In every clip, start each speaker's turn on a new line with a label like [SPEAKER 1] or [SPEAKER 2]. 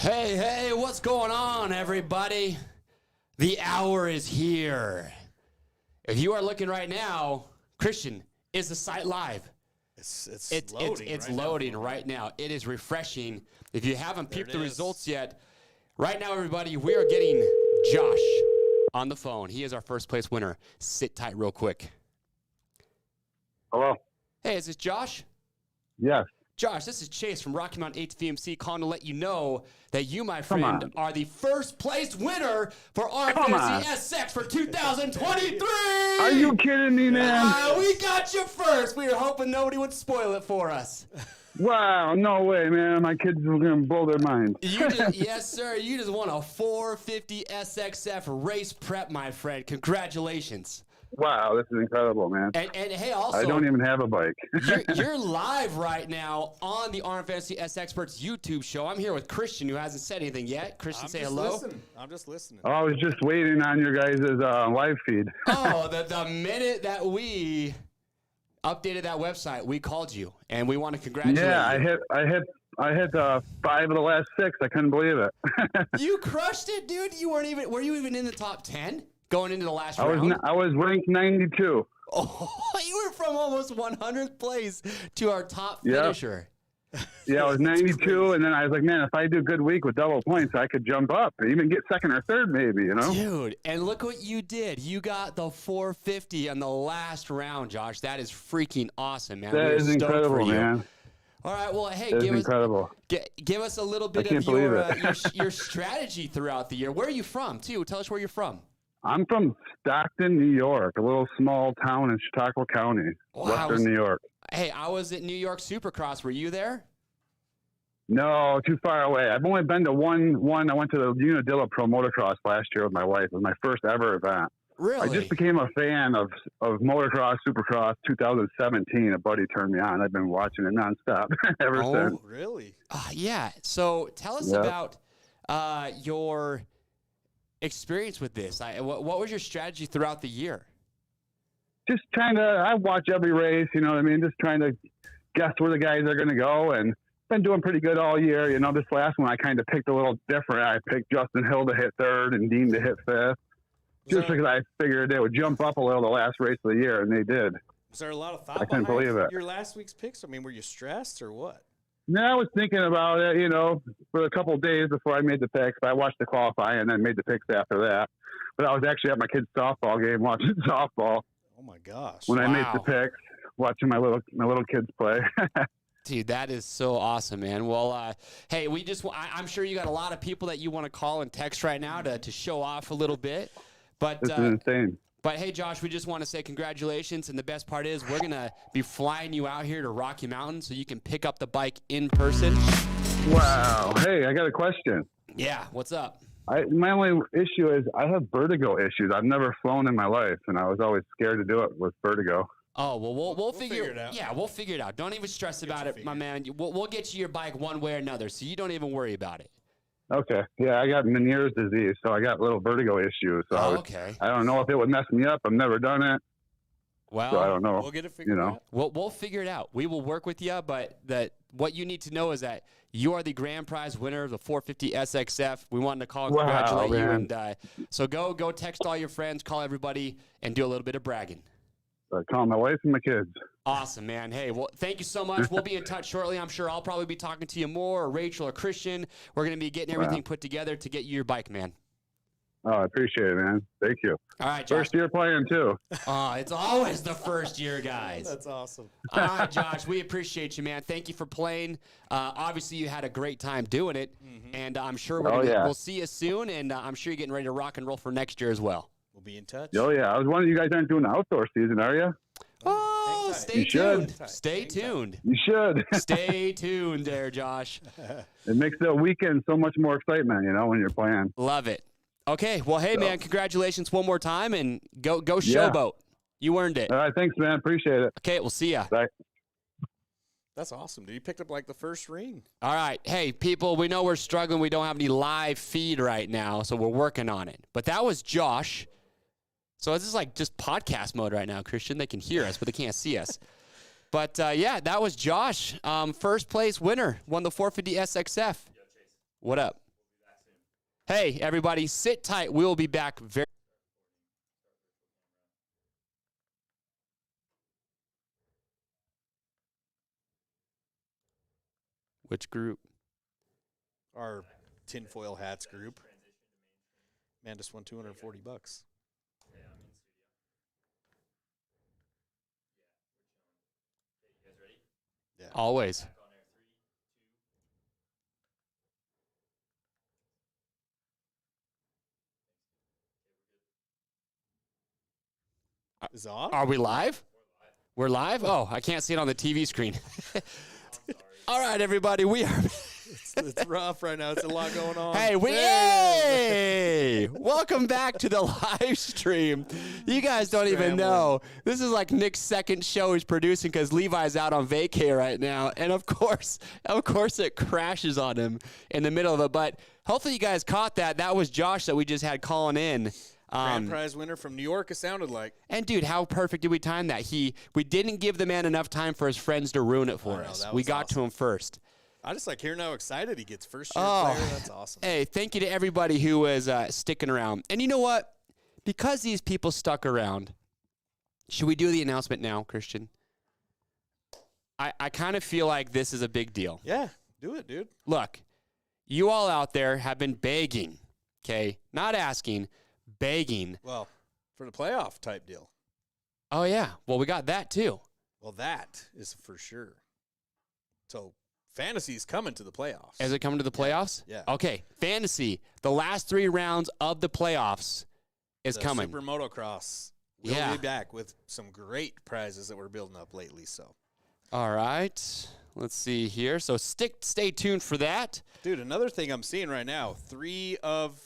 [SPEAKER 1] Hey, what's going on, everybody? The hour is here. If you are looking right now, Christian, is the site live?
[SPEAKER 2] It's
[SPEAKER 1] loading right now. It is refreshing. If you haven't peeped the results yet, right now, everybody, we are getting Josh on the phone. He is our first place winner. Sit tight real quick.
[SPEAKER 3] Hello?
[SPEAKER 1] Hey, is this Josh?
[SPEAKER 3] Yes.
[SPEAKER 1] Josh, this is Chase from Rocky Mountain 8 VMC calling to let you know that you, my friend, are the first place winner for RMFantasy SX for 2023.
[SPEAKER 3] Are you kidding me, man?
[SPEAKER 1] We got you first. We were hoping nobody would spoil it for us.
[SPEAKER 3] Wow, no way, man. My kids are going to blow their minds.
[SPEAKER 1] Yes, sir. You just won a 450 SXF race prep, my friend. Congratulations.
[SPEAKER 3] Wow, this is incredible, man.
[SPEAKER 1] And hey, also,
[SPEAKER 3] I don't even have a bike.
[SPEAKER 1] you're live right now on the RM Fantasy SXperts YouTube show. I'm here with Christian, who hasn't said anything yet. Christian, say hello.
[SPEAKER 2] I'm just listening.
[SPEAKER 3] Oh, I was just waiting on your guys' live feed.
[SPEAKER 1] Oh, the minute that we updated that website, we called you, and we want to congratulate you.
[SPEAKER 3] Yeah, I hit 5 of the last 6. I couldn't believe it.
[SPEAKER 1] You crushed it, dude. Were you even in the top 10 going into the last round?
[SPEAKER 3] I was ranked 92.
[SPEAKER 1] Oh, you were from almost 100th place to our top finisher.
[SPEAKER 3] Yeah, I was 92, and then I was like, man, if I do a good week with double points, I could jump up and even get second or third maybe, you know?
[SPEAKER 1] Dude, and look what you did. You got the 450 on the last round, Josh. That is freaking awesome, man.
[SPEAKER 3] That is incredible, man.
[SPEAKER 1] All right, well, hey, give us a little bit of your strategy throughout the year. Where are you from, too? Tell us where you're from.
[SPEAKER 3] I'm from Stockton, New York, a little small town in Chautauqua County, western New York.
[SPEAKER 1] Hey, I was at New York Supercross. Were you there?
[SPEAKER 3] No, too far away. I've only been to one. I went to the Unadilla Pro Motocross last year with my wife. It was my first ever event.
[SPEAKER 1] Really?
[SPEAKER 3] I just became a fan of Motocross Supercross 2017. A buddy turned me on. I've been watching it nonstop ever since.
[SPEAKER 2] Oh, really?
[SPEAKER 1] Yeah. So tell us about your experience with this. What was your strategy throughout the year?
[SPEAKER 3] Just trying to, I watch every race, you know what I mean? Just trying to guess where the guys are going to go, and been doing pretty good all year. You know, this last one I kind of picked a little different. I picked Justin Hill to hit 3rd and Dean to hit 5th. Just because I figured they would jump up a little the last race of the year, and they did.
[SPEAKER 2] Was there a lot of thought
[SPEAKER 3] I couldn't believe it.
[SPEAKER 2] Your last week's picks? I mean, were you stressed or what?
[SPEAKER 3] No, I was thinking about it, you know, for a couple of days before I made the picks. I watched the qualifying and then made the picks after that. But I was actually at my kid's softball game watching softball.
[SPEAKER 2] Oh my gosh!
[SPEAKER 3] When I made the picks, watching my little kids play.
[SPEAKER 1] Dude, that is so awesome, man. Well, hey, I'm sure you got a lot of people that you want to call and text right now to show off a little bit. But
[SPEAKER 3] this is insane.
[SPEAKER 1] But hey, Josh, we just want to say congratulations, and the best part is we're gonna be flying you out here to Rocky Mountain so you can pick up the bike in person.
[SPEAKER 3] Wow. Hey, I got a question.
[SPEAKER 1] Yeah, what's up?
[SPEAKER 3] My only issue is I have vertigo issues. I've never flown in my life, and I was always scared to do it with vertigo.
[SPEAKER 1] Oh, well, we'll figure
[SPEAKER 2] it out.
[SPEAKER 1] Yeah, we'll figure it out. Don't even stress about it, my man. We'll get you your bike one way or another, so you don't even worry about it.
[SPEAKER 3] Okay. Yeah, I got Meniere's disease, so I got little vertigo issues. So I don't know if it would mess me up. I've never done it.
[SPEAKER 1] Well,
[SPEAKER 3] so I don't know.
[SPEAKER 2] We'll get it figured out.
[SPEAKER 1] We'll figure it out. We will work with you, but what you need to know is that you are the grand prize winner of the 450 SXF. We wanted to call and congratulate you. And so go text all your friends, call everybody, and do a little bit of bragging.
[SPEAKER 3] Call my wife and my kids.
[SPEAKER 1] Awesome, man. Hey, well, thank you so much. We'll be in touch shortly. I'm sure I'll probably be talking to you more, or Rachel or Christian. We're going to be getting everything put together to get you your bike, man.
[SPEAKER 3] Oh, I appreciate it, man. Thank you.
[SPEAKER 1] All right, Josh.
[SPEAKER 3] First year playing, too.
[SPEAKER 1] It's always the first year, guys.
[SPEAKER 2] That's awesome.
[SPEAKER 1] All right, Josh, we appreciate you, man. Thank you for playing. Obviously, you had a great time doing it, and I'm sure we'll see you soon, and I'm sure you're getting ready to rock and roll for next year as well.
[SPEAKER 2] We'll be in touch.
[SPEAKER 3] Oh, yeah. I was wondering, you guys aren't doing the outdoor season, are you?
[SPEAKER 1] Oh, stay tuned. Stay tuned.
[SPEAKER 3] You should.
[SPEAKER 1] Stay tuned there, Josh.
[SPEAKER 3] It makes the weekend so much more excitement, you know, when you're playing.
[SPEAKER 1] Love it. Okay, well, hey, man, congratulations one more time, and go showboat. You earned it.
[SPEAKER 3] All right, thanks, man. Appreciate it.
[SPEAKER 1] Okay, we'll see ya.
[SPEAKER 3] Bye.
[SPEAKER 2] That's awesome, dude. You picked up like the first ring.
[SPEAKER 1] All right. Hey, people, we know we're struggling. We don't have any live feed right now, so we're working on it. But that was Josh. So this is like just podcast mode right now, Christian. They can hear us, but they can't see us. But, yeah, that was Josh. First place winner. Won the 450 SXF. What up? Hey, everybody, sit tight. We will be back very. Which group?
[SPEAKER 2] Our tinfoil hats group. Man just won $240. Yeah.
[SPEAKER 1] Always.
[SPEAKER 2] Is it on?
[SPEAKER 1] Are we live? We're live? Oh, I can't see it on the TV screen. All right, everybody, we are.
[SPEAKER 2] It's rough right now. It's a lot going on.
[SPEAKER 1] Hey, hey! Welcome back to the live stream. You guys don't even know. This is like Nick's second show he's producing because Levi's out on vacay right now. And of course, it crashes on him in the middle of it. But hopefully you guys caught that. That was Josh that we just had calling in.
[SPEAKER 2] Grand prize winner from New York, it sounded like.
[SPEAKER 1] And, dude, how perfect did we time that? We didn't give the man enough time for his friends to ruin it for us. We got to him first.
[SPEAKER 2] I just like hearing how excited he gets. First year player, that's awesome.
[SPEAKER 1] Hey, thank you to everybody who was sticking around. And you know what? Because these people stuck around, should we do the announcement now, Christian? I kind of feel like this is a big deal.
[SPEAKER 2] Yeah, do it, dude.
[SPEAKER 1] Look, you all out there have been begging, okay? Not asking, begging.
[SPEAKER 2] Well, for the playoff type deal.
[SPEAKER 1] Oh, yeah. Well, we got that, too.
[SPEAKER 2] Well, that is for sure. So, Fantasy's coming to the playoffs.
[SPEAKER 1] Is it coming to the playoffs?
[SPEAKER 2] Yeah.
[SPEAKER 1] Okay. Fantasy, the last 3 rounds of the playoffs is coming.
[SPEAKER 2] Super Motocross. We'll be back with some great prizes that we're building up lately. So,
[SPEAKER 1] all right. Let's see here. So stay tuned for that.
[SPEAKER 2] Dude, another thing I'm seeing right now, 3 of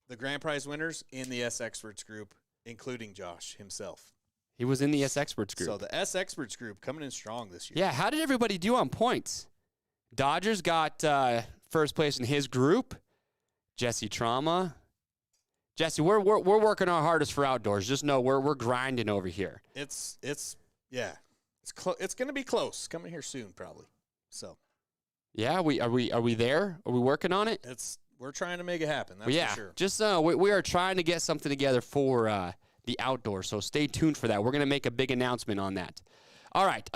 [SPEAKER 2] the grand prize winners in the SXperts group, including Josh himself.
[SPEAKER 1] He was in the SXperts group.
[SPEAKER 2] So the SXperts group coming in strong this year.
[SPEAKER 1] Yeah. How did everybody do on points? Dodgers got first place in his group. Jesse Trauma. Jesse, we're working our hardest for outdoors. Just know we're grinding over here.
[SPEAKER 2] It's going to be close. Coming here soon, probably. So.
[SPEAKER 1] Yeah. Are we there? Are we working on it?
[SPEAKER 2] We're trying to make it happen. That's for sure.
[SPEAKER 1] Just we are trying to get something together for the outdoors. So stay tuned for that. We're gonna make a big announcement on that. All right.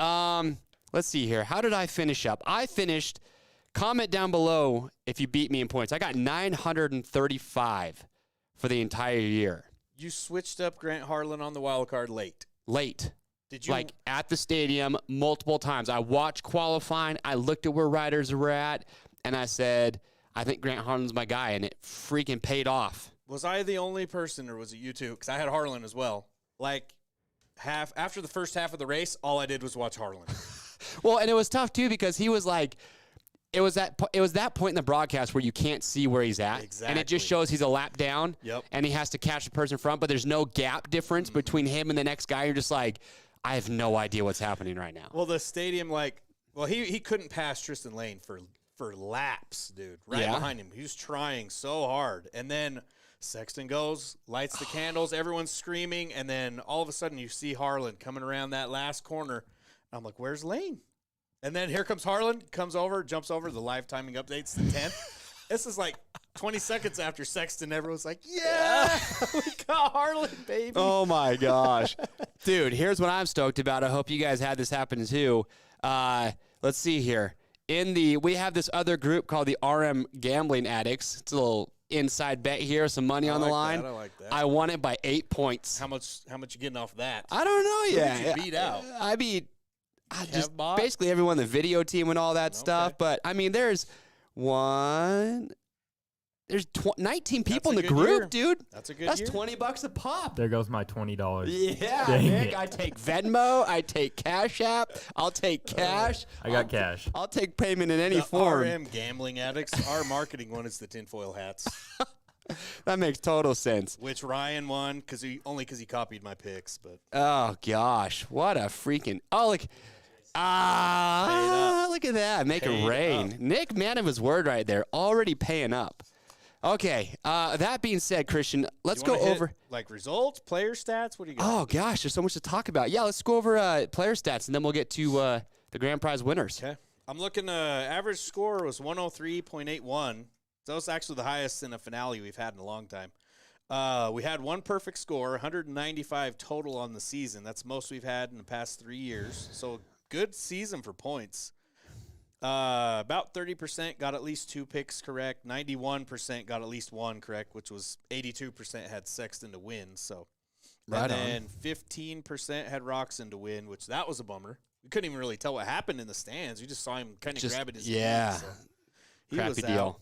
[SPEAKER 1] Let's see here. How did I finish up? I finished. Comment down below if you beat me in points. I got 935 for the entire year.
[SPEAKER 2] You switched up Grant Harlan on the wild card late. Did you?
[SPEAKER 1] Like at the stadium multiple times. I watched qualifying. I looked at where riders were at, and I said, I think Grant Harlan's my guy, and it freaking paid off.
[SPEAKER 2] Was I the only person, or was it you two? Because I had Harlan as well. Like after the first half of the race, all I did was watch Harlan.
[SPEAKER 1] Well, and it was tough too because he was like, it was that point in the broadcast where you can't see where he's at, and it just shows he's a lap down, and he has to catch the person in front, but there's no gap difference between him and the next guy. You're just like, I have no idea what's happening right now.
[SPEAKER 2] Well, the stadium, he couldn't pass Tristan Lane for laps, dude. Behind him, he was trying so hard, and then Sexton goes, lights the candles, everyone's screaming, and then all of a sudden you see Harlan coming around that last corner. I'm like, where's Lane? And then here comes Harlan, comes over, jumps over, the live timing updates to 10. This is like 20 seconds after Sexton. Everyone's like, yeah, we got Harlan, baby.
[SPEAKER 1] Oh, my gosh. Dude, here's what I'm stoked about. I hope you guys had this happen too. Let's see here. We have this other group called the RM Gambling Addicts. It's a little inside bet here, some money on the line.
[SPEAKER 2] I like that.
[SPEAKER 1] I won it by 8 points.
[SPEAKER 2] How much you getting off that?
[SPEAKER 1] I don't know yet.
[SPEAKER 2] Who did you beat out?
[SPEAKER 1] I beat just basically everyone, the video team and all that stuff. But, I mean, there's 19 people in the group, dude.
[SPEAKER 2] That's a good
[SPEAKER 1] That's
[SPEAKER 2] year.
[SPEAKER 1] $20 a pop.
[SPEAKER 4] There goes my $20.
[SPEAKER 1] Yeah,
[SPEAKER 4] Dang
[SPEAKER 1] Nick,
[SPEAKER 4] it.
[SPEAKER 1] I take Venmo. I take Cash App. I'll take cash.
[SPEAKER 4] I got cash.
[SPEAKER 1] I'll take payment in any
[SPEAKER 2] The
[SPEAKER 1] form.
[SPEAKER 2] RM Gambling Addicts. Our marketing one is the tinfoil hats,
[SPEAKER 1] That makes total sense.
[SPEAKER 2] which Ryan won because he copied my picks. But
[SPEAKER 1] Oh, gosh. What a freaking... Oh, look. Look at that. Make it rain. Nick, man of his word right there. Already paying up. Okay. That being said, Christian, let's go over...
[SPEAKER 2] like results, player stats. What do you got?
[SPEAKER 1] Oh, gosh. There's so much to talk about. Yeah, let's go over player stats, and then we'll get to the grand prize winners.
[SPEAKER 2] Okay. I'm looking, average score was 103.81. It's That was actually the highest in a finale we've had in a long time. We had one perfect score, 195 total on the season. That's most we've had in the past 3 years. So good season for points. About 30% got at least 2 picks correct. 91% got at least 1 correct, which was 82% had Sexton to win. So,
[SPEAKER 1] right
[SPEAKER 2] and then 15% had Roxon to win, which that was a bummer. We couldn't even really tell what happened in the stands. We just saw him kind of grabbing his
[SPEAKER 1] yeah.
[SPEAKER 2] feet, so he
[SPEAKER 1] Crappy
[SPEAKER 2] was
[SPEAKER 1] deal.
[SPEAKER 2] out.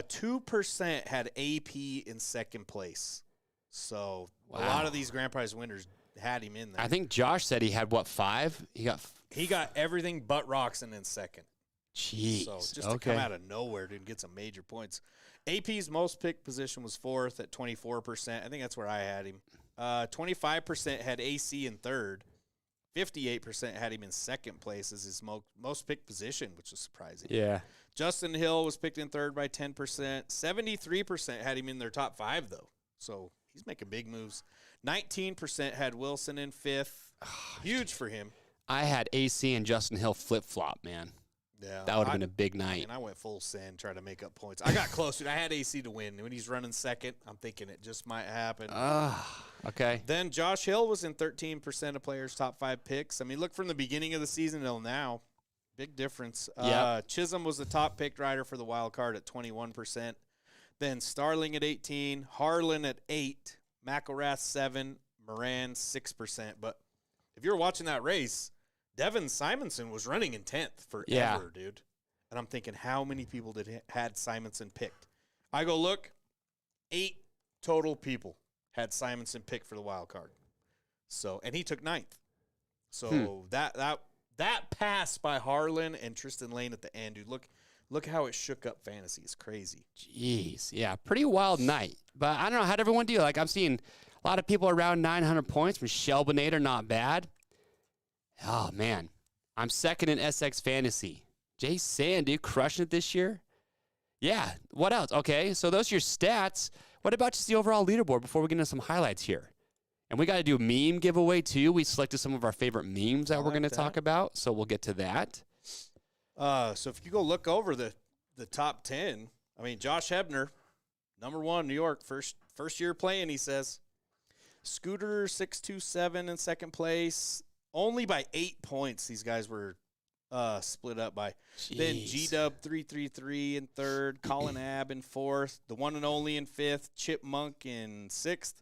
[SPEAKER 2] 2% had AP in second place. So
[SPEAKER 1] wow.
[SPEAKER 2] A lot of these grand prize winners had him in there.
[SPEAKER 1] I think Josh said he had, what, 5?
[SPEAKER 2] He got everything but Roxon in second.
[SPEAKER 1] Jeez.
[SPEAKER 2] So just to come out of nowhere, dude, and get some major points. AP's most picked position was 4th at 24%. I think that's where I had him. 25% had AC in 3rd. 58% had him in 2nd place as his most picked position, which was surprising.
[SPEAKER 1] Yeah.
[SPEAKER 2] Justin Hill was picked in 3rd by 10%. 73% had him in their top 5, though. So he's making big moves. 19% had Wilson in 5th. Huge for him.
[SPEAKER 1] I had AC and Justin Hill flip-flop, man.
[SPEAKER 2] Yeah,
[SPEAKER 1] that would have been a big night.
[SPEAKER 2] I went full send, trying to make up points. I got close, dude. I had AC to win. When he's running 2nd, I'm thinking it just might happen.
[SPEAKER 1] Okay.
[SPEAKER 2] Then Josh Hill was in 13% of players' top 5 picks. I mean, look from the beginning of the season till now. Big difference. Chisholm was the top picked rider for the wild card at 21%. Then Starling at 18, Harlan at 8, McElrath 7, Moran 6%. But if you were watching that race, Devin Simonson was running in 10th forever, dude. And I'm thinking, how many people had Simonson picked? I go look, 8 total people had Simonson picked for the wild card. So, and he took 9th. So that pass by Harlan and Tristan Lane at the end, dude. Look how it shook up fantasy. It's crazy.
[SPEAKER 1] Jeez, yeah, pretty wild night. But I don't know, how'd everyone do? Like, I'm seeing a lot of people around 900 points. Michelle Bonator, not bad. Oh, man. I'm 2nd in SX Fantasy. Jay Sand, dude, crushing it this year. Yeah, what else? Okay, so those are your stats. What about just the overall leaderboard before we get into some highlights here? And we got to do a meme giveaway, too. We selected some of our favorite memes that we're going to talk about, so we'll get to that.
[SPEAKER 2] So if you go look over the top 10, I mean, Josh Hebner, number 1, New York, first year playing, he says. Scooter 627 in 2nd place. Only by 8 points these guys were split up by. Jeez. Then G-Dub 333 in 3rd, Colin Ab in 4th, the one and only in 5th, Chip Monk in 6th,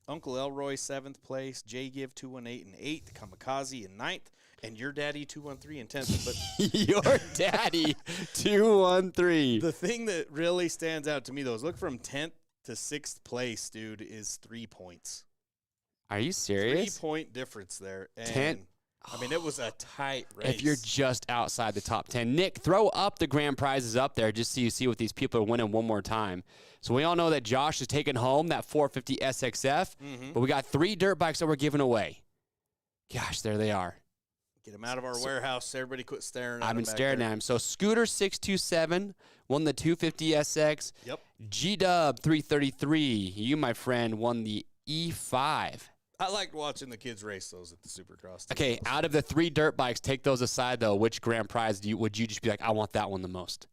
[SPEAKER 2] Uncle Elroy 7th place, J Give 218 in 8th, Kamikaze in 9th, and your daddy 213 in 10th. But
[SPEAKER 1] your daddy 213.
[SPEAKER 2] The thing that really stands out to me though is look from 10th to 6th place, dude, is 3 points.
[SPEAKER 1] Are you serious?
[SPEAKER 2] 3-point difference there. And I mean, it was a tight race.
[SPEAKER 1] If you're just outside the top 10. Nick, throw up the grand prizes up there just so you see what these people are winning one more time. So we all know that Josh is taking home that 450 SXF, but we got 3 dirt bikes that we're giving away. Gosh, there they are.
[SPEAKER 2] Get them out of our warehouse. Everybody quit staring at them.
[SPEAKER 1] I've been staring at them. So Scooter 627 won the 250 SX.
[SPEAKER 2] Yep.
[SPEAKER 1] G-Dub 333. You, my friend, won the E5.
[SPEAKER 2] I liked watching the kids race those at the Supercross.
[SPEAKER 1] Okay, out of the 3 dirt bikes, take those aside, though. Which grand prize would you just be like, I want that one the most?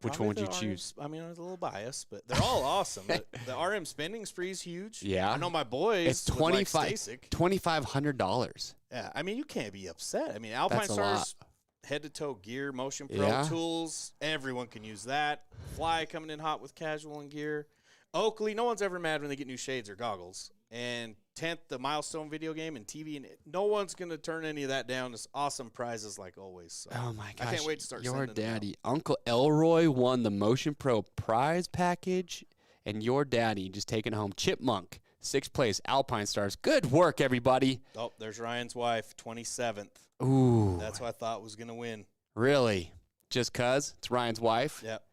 [SPEAKER 1] Which one would you choose?
[SPEAKER 2] I mean, I was a little biased, but they're all awesome. The RM spending spree is huge.
[SPEAKER 1] Yeah.
[SPEAKER 2] I know my boys.
[SPEAKER 1] It's $2,500.
[SPEAKER 2] Yeah, I mean, you can't be upset. I mean, Alpine Stars, head-to-toe gear, Motion Pro tools, everyone can use that. Fly coming in hot with casual and gear. Oakley, no one's ever mad when they get new shades or goggles. And 10th, the Milestone video game and TV. And no one's going to turn any of that down. It's awesome prizes like always. So
[SPEAKER 1] oh, my gosh.
[SPEAKER 2] I can't wait to start
[SPEAKER 1] your
[SPEAKER 2] sending
[SPEAKER 1] daddy,
[SPEAKER 2] them out.
[SPEAKER 1] Uncle Elroy, won the Motion Pro prize package. And your daddy just taking home Chipmunk, 6th place, Alpine Stars. Good work, everybody.
[SPEAKER 2] Oh, there's Ryan's wife, 27th.
[SPEAKER 1] Ooh.
[SPEAKER 2] That's what I thought was going to win.
[SPEAKER 1] Really? Just because it's Ryan's wife?
[SPEAKER 2] Yep.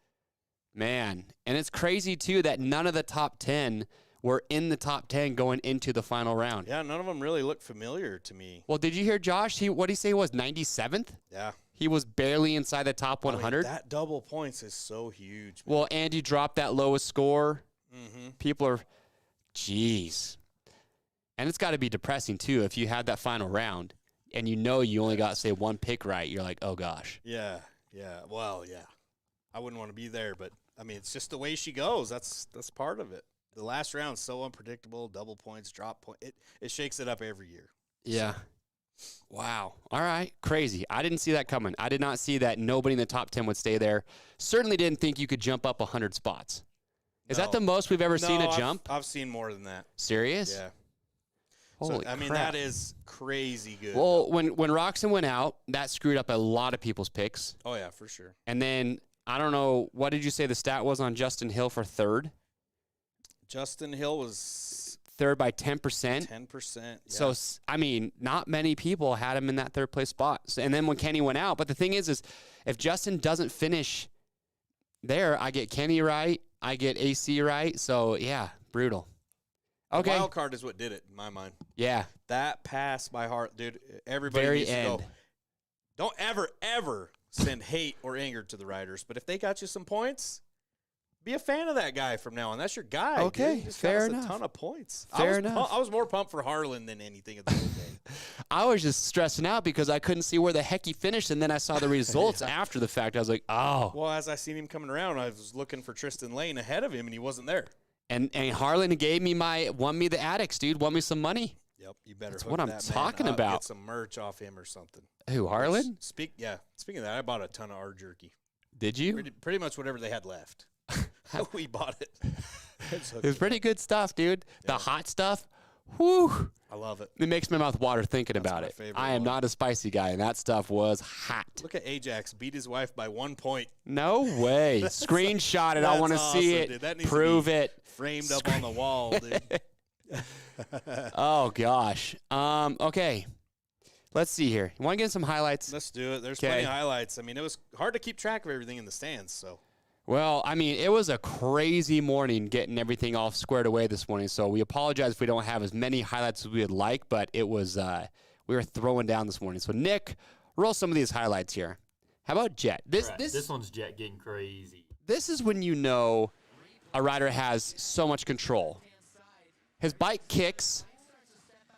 [SPEAKER 1] Man. And it's crazy, too, that none of the top 10 were in the top 10 going into the final round.
[SPEAKER 2] Yeah, none of them really look familiar to me.
[SPEAKER 1] Well, did you hear Josh? What did he say was 97th?
[SPEAKER 2] Yeah.
[SPEAKER 1] He was barely inside the top 100.
[SPEAKER 2] I mean, that double points is so huge, man.
[SPEAKER 1] Well, Andy dropped that lowest score.
[SPEAKER 2] Mm-hmm.
[SPEAKER 1] People are, jeez. And it's got to be depressing, too, if you had that final round and you know you only got, say, 1 pick right. You're like, oh, gosh.
[SPEAKER 2] Yeah, yeah. Well, yeah. I wouldn't want to be there, but I mean, it's just the way she goes. That's part of it. The last round's so unpredictable. Double points, drop point. It shakes it up every year.
[SPEAKER 1] Yeah. Wow. All right. Crazy. I didn't see that coming. I did not see that nobody in the top 10 would stay there. Certainly didn't think you could jump up 100 spots. Is that the most we've ever seen a jump?
[SPEAKER 2] I've seen more than that.
[SPEAKER 1] Serious?
[SPEAKER 2] Yeah.
[SPEAKER 1] Holy
[SPEAKER 2] I mean,
[SPEAKER 1] crap.
[SPEAKER 2] that is crazy good.
[SPEAKER 1] Well, when Roxanne went out, that screwed up a lot of people's picks.
[SPEAKER 2] Oh, yeah, for sure.
[SPEAKER 1] And then, I don't know, what did you say the stat was on Justin Hill for third?
[SPEAKER 2] Justin Hill was
[SPEAKER 1] third by 10%.
[SPEAKER 2] 10%. Yeah.
[SPEAKER 1] So, I mean, not many people had him in that third place spot. And then when Kenny went out, but the thing is if Justin doesn't finish there, I get Kenny right, I get AC right. So, yeah, brutal. Okay.
[SPEAKER 2] The wild card is what did it in my mind.
[SPEAKER 1] Yeah.
[SPEAKER 2] That pass by heart, dude. Everybody
[SPEAKER 1] Very
[SPEAKER 2] needs to
[SPEAKER 1] end.
[SPEAKER 2] go. Don't ever send hate or anger to the riders. But if they got you some points, be a fan of that guy from now on. That's your guy.
[SPEAKER 1] Okay,
[SPEAKER 2] dude. He just
[SPEAKER 1] fair
[SPEAKER 2] got us
[SPEAKER 1] enough.
[SPEAKER 2] a ton of points.
[SPEAKER 1] Fair enough.
[SPEAKER 2] I was more pumped for Harlan than anything at the whole game.
[SPEAKER 1] I was just stressing out because I couldn't see where the heck he finished, and then I saw the results after the fact. I was like, oh.
[SPEAKER 2] Well, as I seen him coming around, I was looking for Tristan Lane ahead of him, and he wasn't there.
[SPEAKER 1] And Harlan won me the addicts, dude. Won me some money.
[SPEAKER 2] Yep, you better.
[SPEAKER 1] That's
[SPEAKER 2] hook
[SPEAKER 1] what I'm
[SPEAKER 2] that
[SPEAKER 1] talking
[SPEAKER 2] man up,
[SPEAKER 1] about.
[SPEAKER 2] Get some merch off him or something.
[SPEAKER 1] Who, Harlan?
[SPEAKER 2] Speaking of that, I bought a ton of our jerky.
[SPEAKER 1] Did you?
[SPEAKER 2] Pretty much whatever they had left. We bought it.
[SPEAKER 1] It was pretty good stuff, dude. Yeah. The hot stuff, whew.
[SPEAKER 2] I love it.
[SPEAKER 1] It makes my mouth water thinking
[SPEAKER 2] That's
[SPEAKER 1] about
[SPEAKER 2] my
[SPEAKER 1] it.
[SPEAKER 2] favorite
[SPEAKER 1] I am
[SPEAKER 2] one.
[SPEAKER 1] not a spicy guy, and that stuff was hot.
[SPEAKER 2] Look at Ajax beat his wife by 1 point.
[SPEAKER 1] No way. Screenshot it. I want to see it.
[SPEAKER 2] Dude. That needs
[SPEAKER 1] Prove
[SPEAKER 2] to be
[SPEAKER 1] it.
[SPEAKER 2] Framed up on the wall, dude.
[SPEAKER 1] Oh, gosh. Okay. Let's see here. You want to get some highlights?
[SPEAKER 2] Let's do it. There's plenty of highlights. I mean, it was hard to keep track of everything in the stands, so.
[SPEAKER 1] Well, I mean, it was a crazy morning getting everything all squared away this morning, so we apologize if we don't have as many highlights as we would like, but it was, we were throwing down this morning. So, Nick, roll some of these highlights here. How about Jet? This
[SPEAKER 4] one's Jet getting crazy.
[SPEAKER 1] This is when you know a rider has so much control. His bike kicks,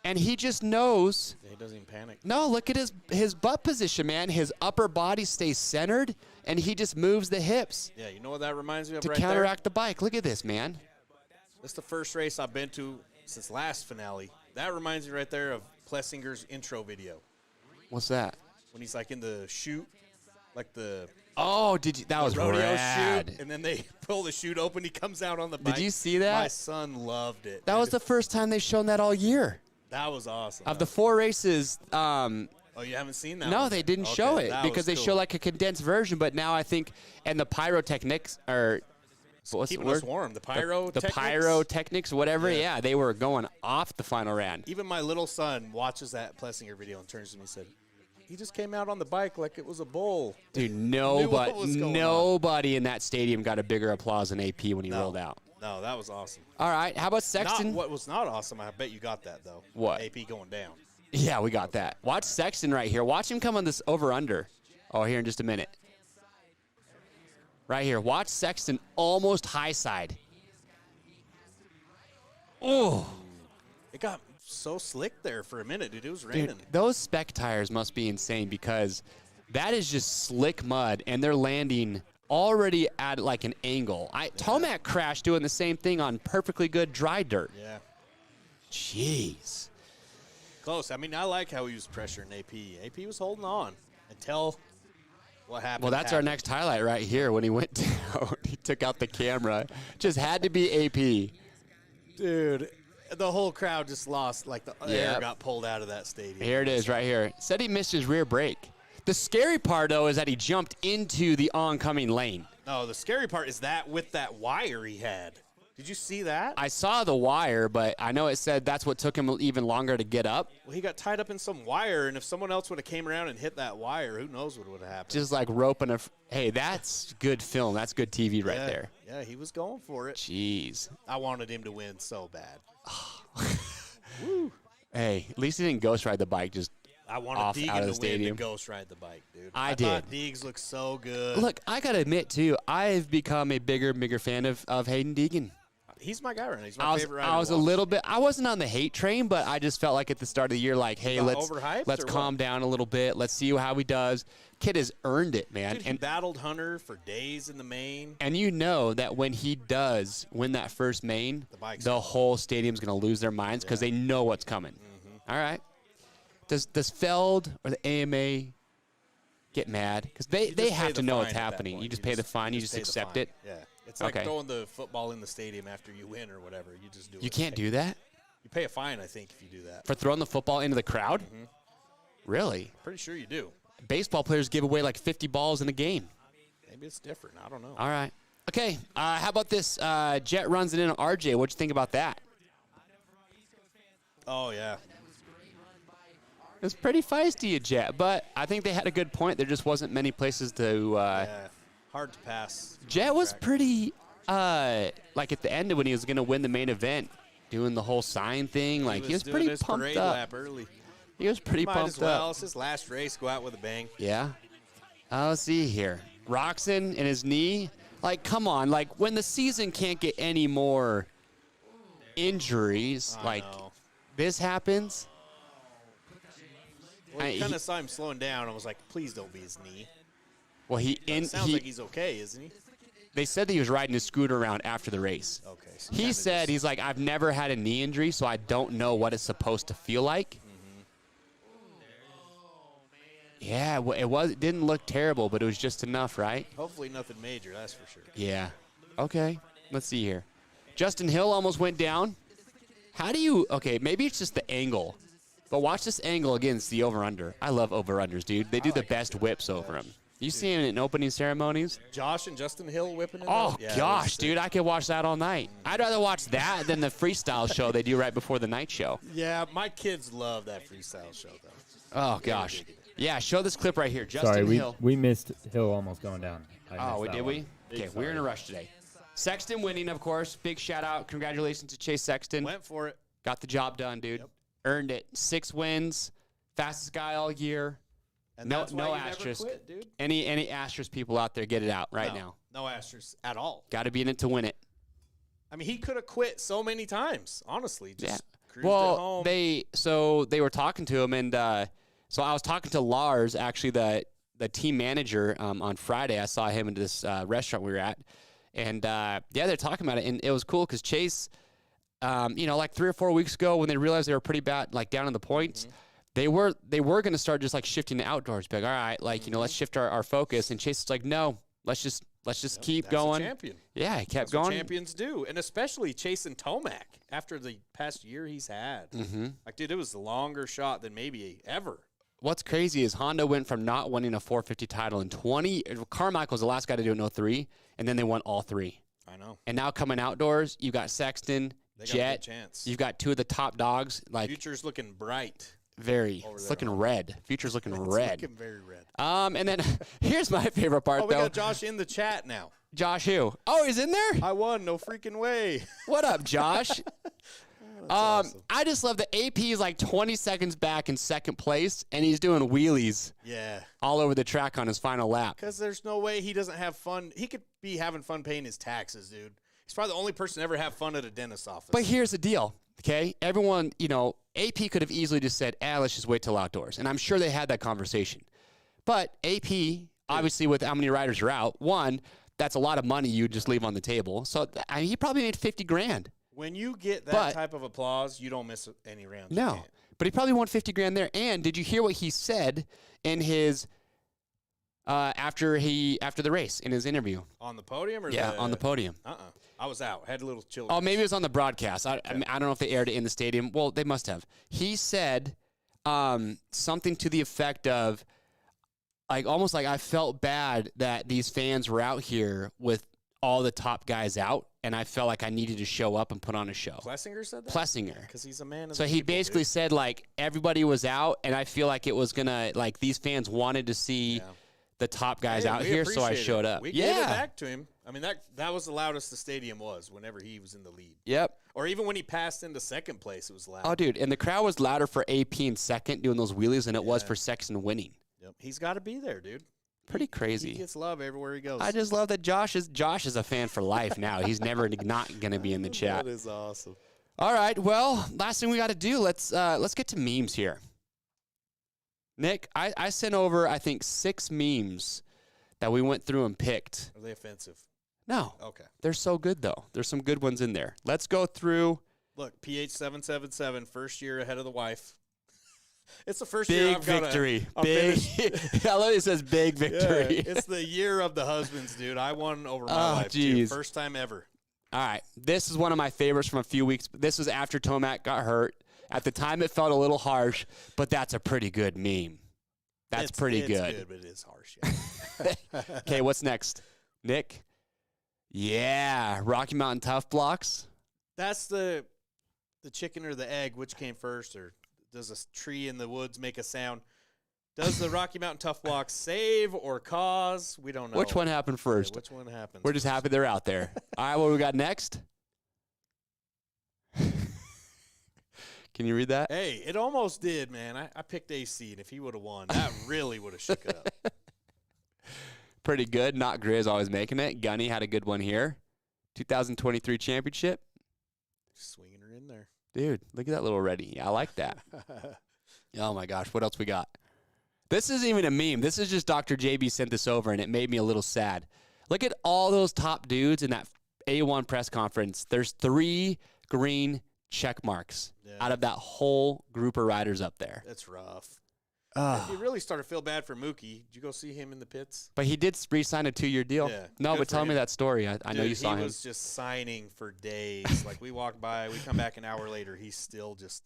[SPEAKER 1] and he just knows.
[SPEAKER 2] He doesn't even panic.
[SPEAKER 1] No, look at his butt position, man. His upper body stays centered, and he just moves the hips.
[SPEAKER 2] Yeah, you know what that reminds me of
[SPEAKER 1] to
[SPEAKER 2] right
[SPEAKER 1] counteract the bike. Look at this, man.
[SPEAKER 2] This is the first race I've been to since last finale. That reminds me right there of Plessinger's intro video.
[SPEAKER 1] What's that?
[SPEAKER 2] When he's like in the chute, like the
[SPEAKER 1] that was
[SPEAKER 2] rodeo
[SPEAKER 1] rad.
[SPEAKER 2] chute, and then they pull the chute open. He comes out on the bike.
[SPEAKER 1] Did you see that?
[SPEAKER 2] My son loved it.
[SPEAKER 1] That was the first time they've shown that all year.
[SPEAKER 2] That was awesome.
[SPEAKER 1] Of the 4 races,
[SPEAKER 2] oh, you haven't seen that?
[SPEAKER 1] No,
[SPEAKER 2] one?
[SPEAKER 1] they didn't show it because they
[SPEAKER 2] cool.
[SPEAKER 1] show like a condensed version. But now I think, and the pyrotechnics are what's
[SPEAKER 2] keeping
[SPEAKER 1] the word?
[SPEAKER 2] us warm. The pyrotechnics.
[SPEAKER 1] The pyrotechnics, whatever. Yeah, they were going off the final round.
[SPEAKER 2] Even my little son watches that Plessinger video and turns to me and said, "He just came out on the bike like it was a bull."
[SPEAKER 1] Dude, nobody in that stadium got a bigger applause than AP when he rolled out.
[SPEAKER 2] No, that was awesome.
[SPEAKER 1] All right, how about Sexton?
[SPEAKER 2] What was not awesome, I bet you got that, though.
[SPEAKER 1] What?
[SPEAKER 2] AP going down.
[SPEAKER 1] Yeah, we got that. Watch Sexton right here. Watch him come on this over-under. Oh, here in just a minute. Right here. Watch Sexton almost high side. Oh.
[SPEAKER 2] It got so slick there for a minute, dude. It was raining.
[SPEAKER 1] Dude, those spec tires must be insane because that is just slick mud, and they're landing already at like an angle. Tomac crashed doing the same thing on perfectly good dry dirt.
[SPEAKER 2] Yeah.
[SPEAKER 1] Jeez.
[SPEAKER 2] Close. I mean, I like how he was pressuring AP. AP was holding on until what happened.
[SPEAKER 1] Well, that's our next highlight right here when he went down. He took out the camera. Just had to be AP.
[SPEAKER 2] Dude, the whole crowd just lost. Like the air got pulled out of that stadium.
[SPEAKER 1] Here it is right here. Said he missed his rear brake. The scary part, though, is that he jumped into the oncoming lane.
[SPEAKER 2] No, the scary part is that with that wire he had. Did you see that?
[SPEAKER 1] I saw the wire, but I know it said that's what took him even longer to get up.
[SPEAKER 2] Well, he got tied up in some wire, and if someone else would have came around and hit that wire, who knows what would have happened.
[SPEAKER 1] Just like roping a hey, that's good film. That's good TV right there.
[SPEAKER 2] Yeah, he was going for it.
[SPEAKER 1] Jeez.
[SPEAKER 2] I wanted him to win so bad.
[SPEAKER 1] Woo. Hey, at least he didn't ghost ride the bike. Just
[SPEAKER 2] I wanted
[SPEAKER 1] off
[SPEAKER 2] Deegan
[SPEAKER 1] out of
[SPEAKER 2] to
[SPEAKER 1] the stadium.
[SPEAKER 2] win to ghost ride the bike, dude.
[SPEAKER 1] I
[SPEAKER 2] thought
[SPEAKER 1] did.
[SPEAKER 2] Deegs looked so good.
[SPEAKER 1] Look, I gotta admit too, I've become a bigger fan of Hayden Deegan.
[SPEAKER 2] He's my guy right now. He's my favorite rider.
[SPEAKER 1] I was a little bit. I wasn't on the hate train, but I just felt like at the start of the year, like, hey, let's calm down a little bit. Let's see how he does. Kid has earned it, man.
[SPEAKER 2] Dude, he battled Hunter for days in the main.
[SPEAKER 1] And you know that when he does win that first main, the whole stadium's going to lose their minds because they know what's coming. Mm-hmm. All right. Does Feld or the AMA get mad? Because they have to know what's happening. You just pay the fine. You just accept it.
[SPEAKER 2] Yeah. It's like throwing the football in the stadium after you win or whatever. You just do it.
[SPEAKER 1] You can't do that?
[SPEAKER 2] You pay a fine, I think, if you do that.
[SPEAKER 1] For throwing the football into the crowd?
[SPEAKER 2] Mm-hmm.
[SPEAKER 1] Really?
[SPEAKER 2] Pretty sure you do.
[SPEAKER 1] Baseball players give away like 50 balls in a game.
[SPEAKER 2] Maybe it's different. I don't know.
[SPEAKER 1] All right. Okay. How about this? Jet runs it in on RJ. What'd you think about that?
[SPEAKER 2] Oh, yeah.
[SPEAKER 1] It was pretty feisty at Jet, but I think they had a good point. There just wasn't many places to
[SPEAKER 2] hard to pass.
[SPEAKER 1] Jet was pretty, like at the end when he was going to win the main event, doing the whole sign thing. Like he was pretty pumped up.
[SPEAKER 2] Lap early.
[SPEAKER 1] He was pretty pumped up.
[SPEAKER 2] It's his last race. Go out with a bang.
[SPEAKER 1] Yeah. Let's see here. Roxon and his knee. Like, come on. Like, when the season can't get any more injuries, this happens.
[SPEAKER 2] Well, you kind of saw him slowing down. I was like, please don't be his knee.
[SPEAKER 1] Well,
[SPEAKER 2] it sounds like he's okay, isn't he?
[SPEAKER 1] They said that he was riding his scooter around after the race.
[SPEAKER 2] Okay. So
[SPEAKER 1] he said, he's like, I've never had a knee injury, so I don't know what it's supposed to feel like. Mm-hmm. Yeah, it didn't look terrible, but it was just enough, right?
[SPEAKER 2] Hopefully nothing major, that's for sure.
[SPEAKER 1] Yeah. Okay. Let's see here. Justin Hill almost went down. How do you, okay, maybe it's just the angle. But watch this angle against the over-under. I love over-unders, dude. They do the best whips over them. You see him in opening ceremonies?
[SPEAKER 2] Josh and Justin Hill whipping it
[SPEAKER 1] Oh, gosh, dude. I could watch that all night. I'd rather watch that than the freestyle show they do right before the night show.
[SPEAKER 2] Yeah, my kids love that freestyle show, though.
[SPEAKER 1] Oh, gosh. Yeah, show this clip right here. Justin Hill.
[SPEAKER 5] We missed Hill almost going down.
[SPEAKER 1] Did we? Okay, we're in a rush today. Sexton winning, of course. Big shout-out. Congratulations to Chase Sexton.
[SPEAKER 2] Went for it.
[SPEAKER 1] Got the job done, dude. Yep. Earned it. 6 wins. Fastest guy all year.
[SPEAKER 2] And no asterisk. Never quit, dude.
[SPEAKER 1] Any asterisk people out there, get it out right now.
[SPEAKER 2] No asterisk at all.
[SPEAKER 1] Got to be in it to win it.
[SPEAKER 2] I mean, he could have quit so many times, honestly. Just cruised it home.
[SPEAKER 1] They were talking to him, and so I was talking to Lars, actually the team manager, on Friday. I saw him in this restaurant we were at, and they're talking about it, and it was cool because Chase, like 3 or 4 weeks ago when they realized they were pretty bad, like down in the points. Mm-hmm. They were going to start just like shifting to outdoors. Be like, all right, like let's shift our focus. And Chase is like, no, let's just keep going.
[SPEAKER 2] That's a champion.
[SPEAKER 1] Yeah, he kept
[SPEAKER 2] That's
[SPEAKER 1] going.
[SPEAKER 2] What champions do, and especially Chase and Tomac after the past year he's had.
[SPEAKER 1] Mm-hmm.
[SPEAKER 2] Like, dude, it was a longer shot than maybe ever.
[SPEAKER 1] What's crazy is Honda went from not winning a 450 title in 20. Carmichael's the last guy to do it in 03, and then they won all 3.
[SPEAKER 2] I know.
[SPEAKER 1] And now coming outdoors, you got Sexton, Jet.
[SPEAKER 2] Chance.
[SPEAKER 1] You've got 2 of the top dogs. Like
[SPEAKER 2] future's looking bright.
[SPEAKER 1] It's looking red. Future's looking red.
[SPEAKER 2] It's looking very red.
[SPEAKER 1] And then here's my favorite part,
[SPEAKER 2] we got Josh in the chat now.
[SPEAKER 1] Josh who? Oh, he's in there?
[SPEAKER 2] I won. No freaking way.
[SPEAKER 1] What up, Josh?
[SPEAKER 2] Awesome.
[SPEAKER 1] I just love that AP is like 20 seconds back in second place, and he's doing wheelies all over the track on his final lap.
[SPEAKER 2] Because there's no way he doesn't have fun. He could be having fun paying his taxes, dude. He's probably the only person to ever have fun at a dentist's office.
[SPEAKER 1] But here's the deal, okay? Everyone, AP could have easily just said, let's just wait till outdoors. And I'm sure they had that conversation. But AP, obviously with how many riders are out, one, that's a lot of money you just leave on the table. So he probably made $50,000.
[SPEAKER 2] When you get that type of applause, you don't miss any rounds.
[SPEAKER 1] No, but he probably won $50,000 there. And did you hear what he said in his after the race in his interview
[SPEAKER 2] on the podium?
[SPEAKER 1] On the podium.
[SPEAKER 2] I was out. I had a little chill.
[SPEAKER 1] Oh, maybe it was on the broadcast. I don't know if they aired it in the stadium. Well, they must have. He said something to the effect of, almost like I felt bad that these fans were out here with all the top guys out, and I felt like I needed to show up and put on a show.
[SPEAKER 2] Plessinger said that?
[SPEAKER 1] Plessinger.
[SPEAKER 2] Because he's a man of
[SPEAKER 1] So he basically said, everybody was out, and I feel like it was going to, these fans wanted to see the top guys out here, so I showed up.
[SPEAKER 2] We gave it back to him. I mean, that was the loudest the stadium was whenever he was in the lead.
[SPEAKER 1] Yep.
[SPEAKER 2] Or even when he passed into second place, it was loud.
[SPEAKER 1] Oh, dude, and the crowd was louder for AP in second doing those wheelies than it was for Sexton winning.
[SPEAKER 2] Yep. He's got to be there, dude.
[SPEAKER 1] Pretty crazy.
[SPEAKER 2] He gets love everywhere he goes.
[SPEAKER 1] I just love that Josh is a fan for life now. He's never not going to be in the chat.
[SPEAKER 2] That is awesome.
[SPEAKER 1] All right. Well, last thing we got to do, let's get to memes here. Nick, I sent over, I think, 6 memes that we went through and picked.
[SPEAKER 2] Are they offensive?
[SPEAKER 1] No.
[SPEAKER 2] Okay.
[SPEAKER 1] They're so good, though. There's some good ones in there. Let's go through.
[SPEAKER 2] Look, PH777, first year ahead of the wife. It's the first year I've got
[SPEAKER 1] victory. Big. I love it says big victory.
[SPEAKER 2] Yeah, it's the year of the husbands, dude. I won over my wife, too. First time ever.
[SPEAKER 1] All right. This is one of my favorites from a few weeks. This was after Tomac got hurt. At the time, it felt a little harsh, but that's a pretty good meme. It's pretty good.
[SPEAKER 2] It's good, but it is harsh, yeah.
[SPEAKER 1] Okay, what's next? Nick? Yeah, Rocky Mountain Tough Blocks.
[SPEAKER 2] That's the chicken or the egg. Which came first, or does a tree in the woods make a sound? Does the Rocky Mountain Tough Blocks save or cause? We don't know.
[SPEAKER 1] Which one happened first?
[SPEAKER 2] Which one happened?
[SPEAKER 1] We're just happy they're out there. All right, what do we got next? Can you read that?
[SPEAKER 2] Hey, it almost did, man. I picked AC, and if he would have won, that really would have shook it up.
[SPEAKER 1] Pretty good. Not Grizz always making it. Gunny had a good one here. 2023 championship.
[SPEAKER 2] Swinging her in there.
[SPEAKER 1] Dude, look at that little ready. Yeah, I like that. Oh, my gosh. What else we got? This isn't even a meme. This is just Dr. JB sent this over, and it made me a little sad. Look at all those top dudes in that A1 press conference. There's 3 green check marks out of that whole group of riders up there.
[SPEAKER 2] That's rough. You really started to feel bad for Mookie. Did you go see him in the pits?
[SPEAKER 1] But he did re-sign a 2-year deal.
[SPEAKER 2] Yeah,
[SPEAKER 1] no, but tell me that story. I know you saw him.
[SPEAKER 2] He was just signing for days. Like, we walked by, we come back an hour later, he's still just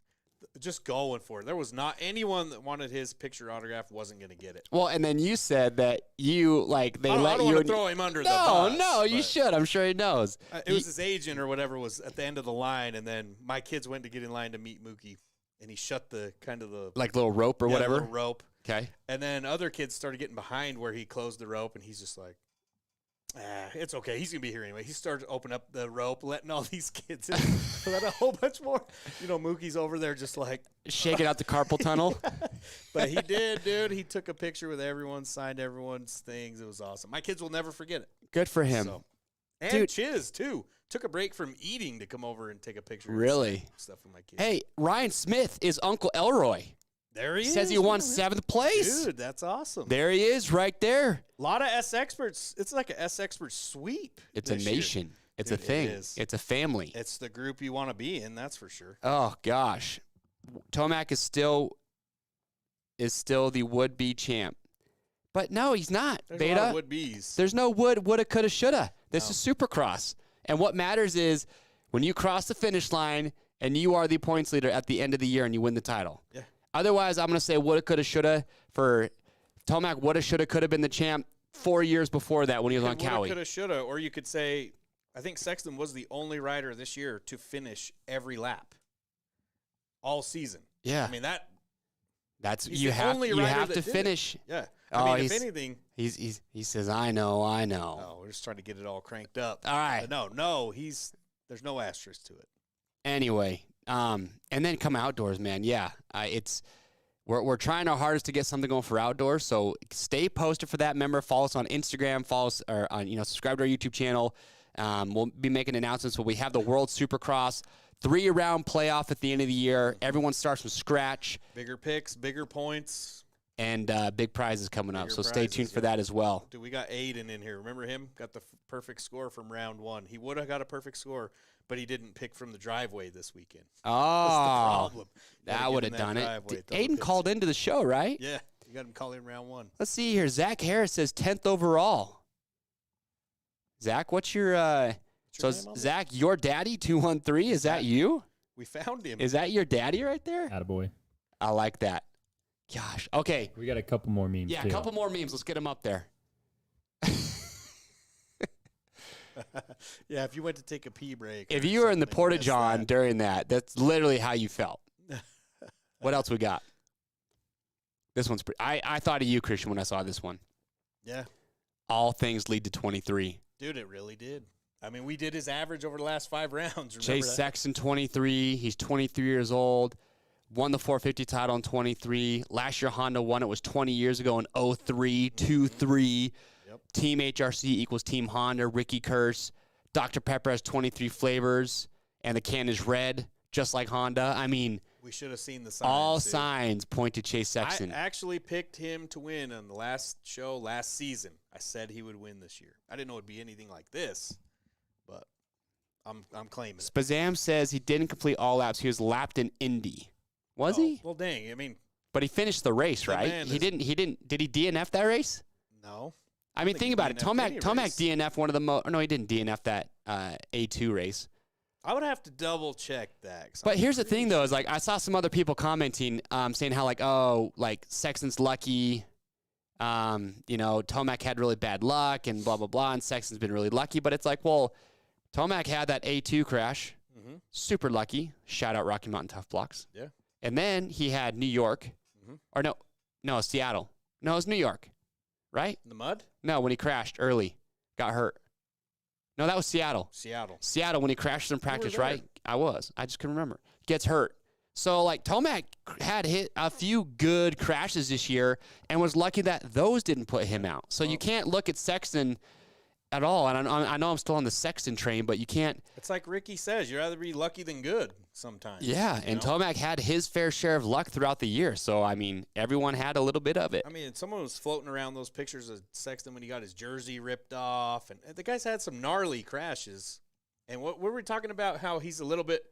[SPEAKER 2] going for it. There was not anyone that wanted his picture autograph wasn't going to get it.
[SPEAKER 1] Well, and then you said that you, like, they let you.
[SPEAKER 2] I don't want to throw him under the bus.
[SPEAKER 1] No, you should. I'm sure he knows.
[SPEAKER 2] It was his agent or whatever was at the end of the line, and then my kids went to get in line to meet Mookie, and he shut the kind of the
[SPEAKER 1] like little rope or whatever.
[SPEAKER 2] Little rope.
[SPEAKER 1] Okay.
[SPEAKER 2] And then other kids started getting behind where he closed the rope, and he's just like, it's okay. He's going to be here anyway. He started to open up the rope, letting all these kids in. Let a whole bunch more. You know, Mookie's over there just like.
[SPEAKER 1] Shaking out the carpal tunnel.
[SPEAKER 2] But he did, dude. He took a picture with everyone, signed everyone's things. It was awesome. My kids will never forget it.
[SPEAKER 1] Good for him.
[SPEAKER 2] So. And
[SPEAKER 1] dude.
[SPEAKER 2] Chiz, too. Took a break from eating to come over and take a picture.
[SPEAKER 1] Really?
[SPEAKER 2] Stuff with my kids.
[SPEAKER 1] Hey, Ryan Smith is Uncle Elroy.
[SPEAKER 2] There he is.
[SPEAKER 1] Says he won 7th place.
[SPEAKER 2] Dude, that's awesome.
[SPEAKER 1] There he is right there.
[SPEAKER 2] A lot of SXperts. It's like a SXpert sweep.
[SPEAKER 1] It's a nation.
[SPEAKER 2] Year.
[SPEAKER 1] It's
[SPEAKER 2] Dude,
[SPEAKER 1] a thing.
[SPEAKER 2] It is.
[SPEAKER 1] It's a family.
[SPEAKER 2] It's the group you want to be in, that's for sure.
[SPEAKER 1] Oh, gosh. Tomac is still the would-be champ. But no, he's not.
[SPEAKER 2] There's
[SPEAKER 1] Beta.
[SPEAKER 2] A lot of would-be's.
[SPEAKER 1] There's no woulda, coulda, shoulda. This is Supercross. And what matters is when you cross the finish line and you are the points leader at the end of the year and you win the title.
[SPEAKER 2] Yeah.
[SPEAKER 1] Otherwise, I'm going to say woulda, coulda, shoulda for Tomac. Woulda, shoulda, coulda been the champ 4 years before that when he was on Cowie.
[SPEAKER 2] Coulda, shoulda. Or you could say, I think Sexton was the only rider this year to finish every lap all season.
[SPEAKER 1] Yeah.
[SPEAKER 2] I mean,
[SPEAKER 1] that's you have to finish.
[SPEAKER 2] Yeah. I mean, if anything,
[SPEAKER 1] he says, I know.
[SPEAKER 2] Oh, we're just trying to get it all cranked up.
[SPEAKER 1] All right.
[SPEAKER 2] But no, there's no asterisk to it.
[SPEAKER 1] Anyway, and then come outdoors, man. Yeah, we're trying our hardest to get something going for outdoors. So stay posted for that. Remember, follow us on Instagram, subscribe to our YouTube channel. We'll be making announcements. But we have the World Supercross 3-round playoff at the end of the year. Everyone starts from scratch.
[SPEAKER 2] Bigger picks, bigger points.
[SPEAKER 1] And big prizes coming up, so stay tuned for that as well.
[SPEAKER 2] Dude, we got Aiden in here. Remember him? Got the perfect score from round 1. He would have got a perfect score, but he didn't pick from the driveway this weekend.
[SPEAKER 1] Oh,
[SPEAKER 2] that's the problem.
[SPEAKER 1] That would have done it. Aiden called into the show, right?
[SPEAKER 2] Yeah, you got him calling in round 1.
[SPEAKER 1] Let's see here. Zach Harris says 10th overall. Zach, what's your Zach, your daddy 213? Is that you?
[SPEAKER 2] We found him.
[SPEAKER 1] Is that your daddy right there?
[SPEAKER 5] Attaboy.
[SPEAKER 1] I like that. Gosh. Okay.
[SPEAKER 5] We got a couple more memes.
[SPEAKER 1] Yeah,
[SPEAKER 5] too.
[SPEAKER 1] a couple more memes. Let's get them up there.
[SPEAKER 2] Yeah, if you went to take a pee break.
[SPEAKER 1] If you were in the Porta-John during that's literally how you felt. What else we got? This one's pretty. I thought of you, Christian, when I saw this one.
[SPEAKER 2] Yeah.
[SPEAKER 1] All things lead to 23.
[SPEAKER 2] Dude, it really did. I mean, we did his average over the last 5 rounds.
[SPEAKER 1] Chase Sexton, 23. He's 23 years old. won the 450 title in 23. Last year, Honda won. It was 20 years ago in 03, 2-3.
[SPEAKER 2] Yep.
[SPEAKER 1] Team HRC equals Team Honda. Ricky Curse. Dr. Pepper has 23 flavors, and the can is red, just like Honda. I mean,
[SPEAKER 2] we should have seen the signs.
[SPEAKER 1] All signs point to Chase Sexton.
[SPEAKER 2] I actually picked him to win on the last show last season. I said he would win this year. I didn't know it would be anything like this, but I'm claiming it.
[SPEAKER 1] Spazam says he didn't complete all laps. He was lapped in Indy. Was he?
[SPEAKER 2] Well, dang. I mean,
[SPEAKER 1] but he finished the race, right? He didn't. Did he DNF that race?
[SPEAKER 2] No.
[SPEAKER 1] I mean, think about it. Tomac DNF one of the most. No, he didn't DNF that A2 race.
[SPEAKER 2] I would have to double check that.
[SPEAKER 1] But here's the thing, though, is like I saw some other people commenting, saying how like Sexton's lucky, Tomac had really bad luck and blah blah blah, and Sexton's been really lucky. But it's like, well, Tomac had that A2 crash, super lucky. Shout out Rocky Mountain Tough Blocks.
[SPEAKER 2] Yeah.
[SPEAKER 1] And then he had New York, or no, Seattle. No, it was New York, right?
[SPEAKER 2] In the mud?
[SPEAKER 1] No, when he crashed early, got hurt. No, that was Seattle. Seattle when he crashed in practice, right? I just couldn't remember. Gets hurt. So, like, Tomac had hit a few good crashes this year and was lucky that those didn't put him out. So you can't look at Sexton at all. And I know I'm still on the Sexton train, but you can't.
[SPEAKER 2] It's like Ricky says, you'd rather be lucky than good sometimes.
[SPEAKER 1] Yeah, and Tomac had his fair share of luck throughout the year. So, I mean, everyone had a little bit of it.
[SPEAKER 2] I mean, someone was floating around those pictures of Sexton when he got his jersey ripped off. And the guy's had some gnarly crashes. And what were we talking about? How he's a little bit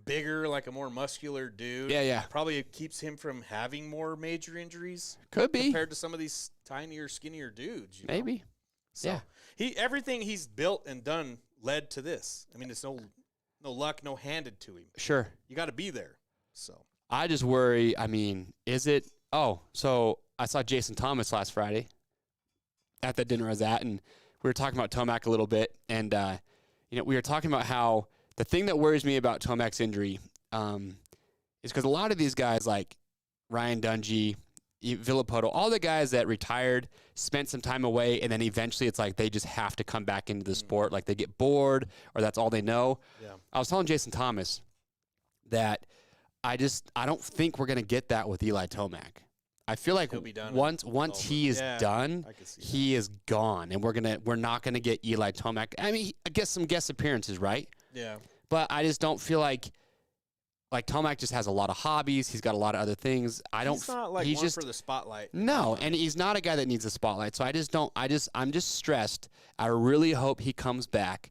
[SPEAKER 2] bigger, like a more muscular dude.
[SPEAKER 1] Yeah.
[SPEAKER 2] Probably keeps him from having more major injuries.
[SPEAKER 1] Could be.
[SPEAKER 2] Compared to some of these tinier, skinnier dudes.
[SPEAKER 1] Maybe.
[SPEAKER 2] So everything he's built and done led to this. I mean, it's no luck, no handed to him.
[SPEAKER 1] Sure.
[SPEAKER 2] You got to be there. So
[SPEAKER 1] I just worry. I mean, is it? Oh, so I saw Jason Thomas last Friday at the dinner I was at, and we were talking about Tomac a little bit, and we were talking about how the thing that worries me about Tomac's injury is because a lot of these guys like Ryan Dungey, Villapoto, all the guys that retired, spent some time away, and then eventually it's like they just have to come back into the sport. Like they get bored or that's all they know. Yeah. I was telling Jason Thomas that I don't think we're going to get that with Eli Tomac. I feel like once he is done, he is gone, and we're not going to get Eli Tomac. I mean, I guess some guest appearances, right?
[SPEAKER 2] Yeah.
[SPEAKER 1] But I just don't feel like Tomac just has a lot of hobbies. He's got a lot of other things.
[SPEAKER 2] He's not like one for the spotlight.
[SPEAKER 1] No, and he's not a guy that needs a spotlight. So I'm just stressed. I really hope he comes back,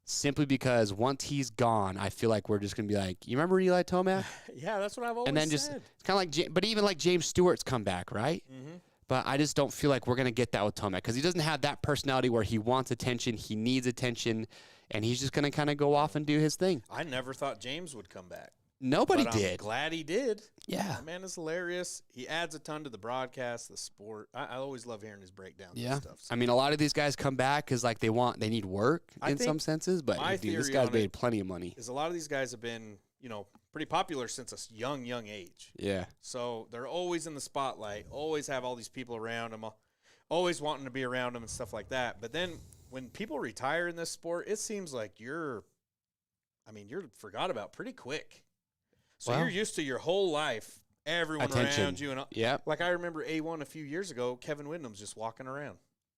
[SPEAKER 1] simply because once he's gone, I feel like we're just going to be like, you remember Eli Tomac?
[SPEAKER 2] Yeah, that's what I've always said.
[SPEAKER 1] And then it's kind of like, but even like James Stewart's come back, right? Mm-hmm. But I just don't feel like we're going to get that with Tomac because he doesn't have that personality where he wants attention, he needs attention, and he's just going to kind of go off and do his thing.
[SPEAKER 2] I never thought James would come back.
[SPEAKER 1] Nobody did.
[SPEAKER 2] I'm glad he did.
[SPEAKER 1] Yeah.
[SPEAKER 2] That man is hilarious. He adds a ton to the broadcast, the sport. I always love hearing his breakdowns and stuff. So.
[SPEAKER 1] I mean, a lot of these guys come back because like they need work in some senses, but this guy's made plenty of money.
[SPEAKER 2] Is a lot of these guys have been, pretty popular since a young age.
[SPEAKER 1] Yeah.
[SPEAKER 2] So they're always in the spotlight, always have all these people around them, always wanting to be around them and stuff like that. But then when people retire in this sport, it seems like you're forgot about pretty quick. So you're used to your whole life, everyone around you. Like I remember A1 a few years ago, Kevin Windham's just walking around.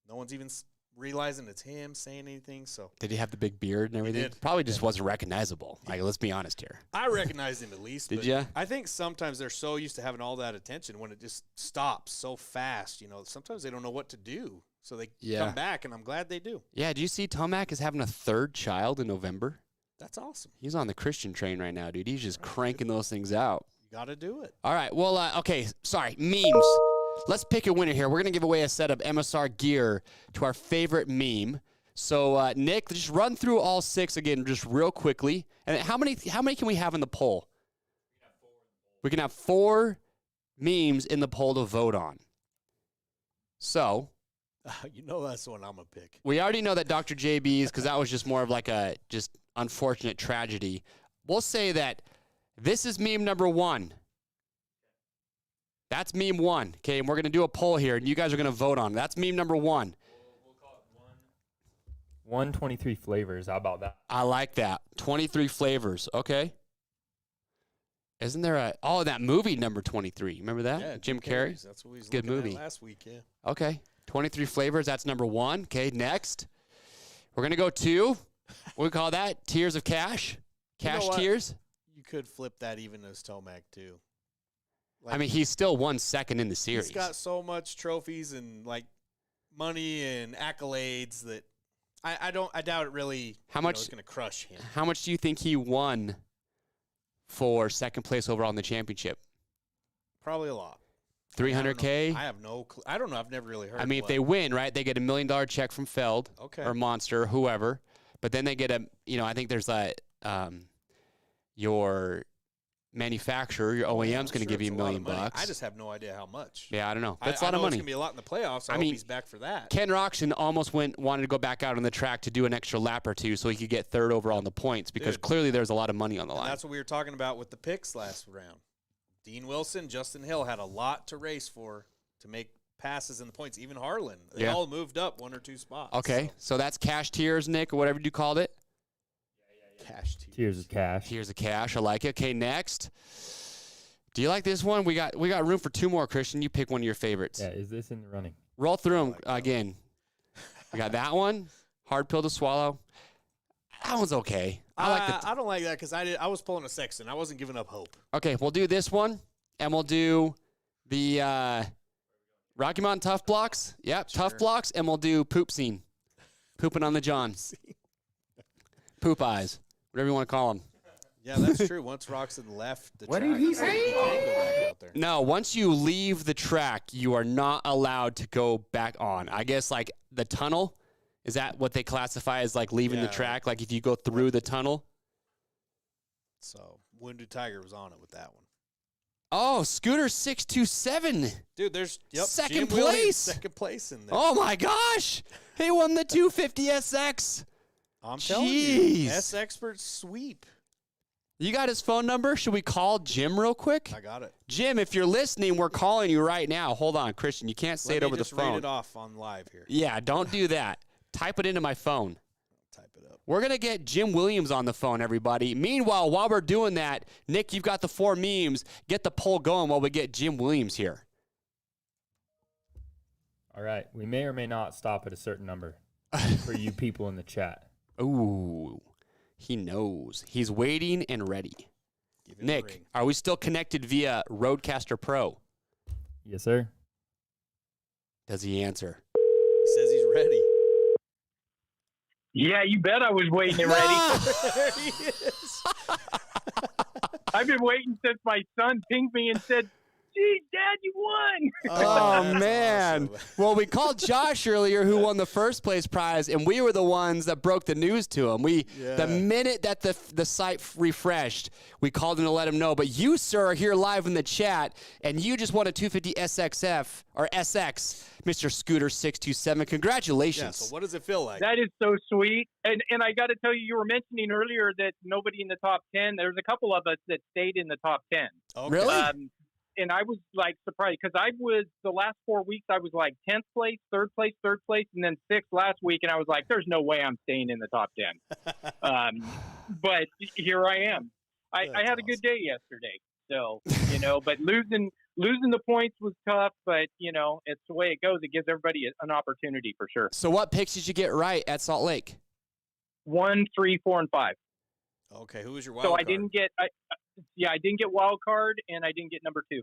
[SPEAKER 2] No one's even realizing it's him saying anything. So
[SPEAKER 1] did he have the big beard and everything? Probably just wasn't recognizable. Like, let's be honest here.
[SPEAKER 2] I recognized him at least.
[SPEAKER 1] Did you?
[SPEAKER 2] I think sometimes they're so used to having all that attention when it just stops so fast. Sometimes they don't know what to do. So they come back, and I'm glad they do.
[SPEAKER 1] Yeah, do you see Tomac is having a third child in November?
[SPEAKER 2] That's awesome.
[SPEAKER 1] He's on the Christian train right now, dude. He's just cranking those things out.
[SPEAKER 2] You got to do it.
[SPEAKER 1] All right. Well, memes. Let's pick a winner here. We're going to give away a set of MSR gear to our favorite meme. So, Nick, just run through all 6 again just real quickly. And how many can we have in the poll? We can have 4 memes in the poll to vote on. So...
[SPEAKER 2] that's the one I'm going to pick.
[SPEAKER 1] We already know that Dr. JB's, because that was just more of like a just unfortunate tragedy. We'll say that this is meme number 1. That's meme 1. Okay, and we're going to do a poll here, and you guys are going to vote on it. That's meme number 1.
[SPEAKER 5] We'll call it 123 flavors. How about that?
[SPEAKER 1] I like that. 23 flavors. Okay. Isn't there that movie number 23? Remember that?
[SPEAKER 2] Yeah,
[SPEAKER 1] Jim Carrey.
[SPEAKER 2] That's what we was
[SPEAKER 1] Good
[SPEAKER 2] looking
[SPEAKER 1] movie.
[SPEAKER 2] at last week. Yeah.
[SPEAKER 1] Okay, 23 flavors. That's number 1. Okay, next we're gonna go to what we call that tiers of cash. Cash tiers.
[SPEAKER 2] You could flip that even as Tomac too.
[SPEAKER 1] Like, I mean, he's still 1 second in the series.
[SPEAKER 2] He's got so much trophies and like money and accolades that I doubt it really. How much is going to crush him?
[SPEAKER 1] How much do you think he won for second place overall in the championship?
[SPEAKER 2] Probably a lot.
[SPEAKER 1] $300K.
[SPEAKER 2] I have no clue. I don't know. I've never really heard.
[SPEAKER 1] I mean, if they win, right, they get $1 million check from Feld or Monster, whoever. But then they get I think there's your manufacturer, your OEM's going to give you $1 million.
[SPEAKER 2] I just have no idea how much.
[SPEAKER 1] Yeah, I don't know. That's a lot of money.
[SPEAKER 2] It's going to be a lot in the playoffs. I mean, he's back for that.
[SPEAKER 1] Ken Roxon almost wanted to go back out on the track to do an extra lap or two so he could get third overall in the points because clearly there's a lot of money on the line.
[SPEAKER 2] That's what we were talking about with the picks last round. Dean Wilson, Justin Hill had a lot to race for to make passes in the points. Even Harlan. They all moved up 1 or 2 spots.
[SPEAKER 1] Okay, so that's cash tiers, Nick, or whatever you called it.
[SPEAKER 2] Cash tiers.
[SPEAKER 5] Tiers of cash.
[SPEAKER 1] Tiers of cash. I like it. Okay, next. Do you like this one? We got room for 2 more, Christian. You pick one of your favorites.
[SPEAKER 5] Yeah, is this in the running?
[SPEAKER 1] Roll through them again. We got that one. Hard pill to swallow. That one's okay.
[SPEAKER 2] I don't like that because I was pulling a Sexton. I wasn't giving up hope.
[SPEAKER 1] Okay, we'll do this one, and we'll do the Rocky Mountain Tough Blocks. Yep, sure. Tough Blocks, and we'll do Poop Scene. Pooping on the John. Poop Eyes, whatever you want to call them.
[SPEAKER 2] Yeah, that's true. Once Roxon left the track,
[SPEAKER 6] did he say?
[SPEAKER 2] He can't go back out there.
[SPEAKER 1] No, once you leave the track, you are not allowed to go back on. I guess like the tunnel, is that what they classify as like leaving the track? Like if you go through the tunnel?
[SPEAKER 2] So Wounded Tiger was on it with that one.
[SPEAKER 1] Oh, Scooter 627.
[SPEAKER 2] Dude, there's
[SPEAKER 1] second place.
[SPEAKER 2] Second place in there.
[SPEAKER 1] Oh my gosh. He won the 250 SX.
[SPEAKER 2] I'm telling you. SXperts sweep.
[SPEAKER 1] You got his phone number? Should we call Jim real quick?
[SPEAKER 2] I got it.
[SPEAKER 1] Jim, if you're listening, we're calling you right now. Hold on, Christian. You can't say it over the phone.
[SPEAKER 2] Let me just read it off on live here.
[SPEAKER 1] Yeah, don't do that. Type it into my phone.
[SPEAKER 2] Type it up.
[SPEAKER 1] We're going to get Jim Williams on the phone, everybody. Meanwhile, while we're doing that, Nick, you've got the 4 memes. Get the poll going while we get Jim Williams here.
[SPEAKER 5] All right. We may or may not stop at a certain number for you people in the chat.
[SPEAKER 1] Ooh, he knows. He's waiting and ready. Nick, are we still connected via Roadcaster Pro?
[SPEAKER 5] Yes, sir.
[SPEAKER 1] Does he answer?
[SPEAKER 2] He says he's ready.
[SPEAKER 6] Yeah, you bet I was waiting and ready.
[SPEAKER 2] There he is.
[SPEAKER 6] I've been waiting since my son pinged me and said, "Gee, Dad, you won!"
[SPEAKER 1] Oh, man. Awesome. Well, we called Josh earlier who won the first place prize, and we were the ones that broke the news to him. The minute that the site refreshed, we called him to let him know. But you, sir, are here live in the chat, and you just won a 250 SXF, or SX, Mr. Scooter 627. Congratulations.
[SPEAKER 2] Yeah, so what does it feel like?
[SPEAKER 6] That is so sweet. And I got to tell you, you were mentioning earlier that nobody in the top 10, there's a couple of us that stayed in the top 10.
[SPEAKER 2] Okay.
[SPEAKER 1] Really?
[SPEAKER 6] And I was like surprised because the last 4 weeks, I was like 10th place, third place, and then 6th last week. And I was like, there's no way I'm staying in the top 10. But here I am. I had a good day yesterday. So, but losing the points was tough, but it's the way it goes. It gives everybody an opportunity for sure.
[SPEAKER 1] So what picks did you get right at Salt Lake?
[SPEAKER 6] 1, 3, 4, and 5.
[SPEAKER 2] Okay. Who was your wild
[SPEAKER 6] card?
[SPEAKER 2] So
[SPEAKER 6] I didn't get wild card, and I didn't get number 2.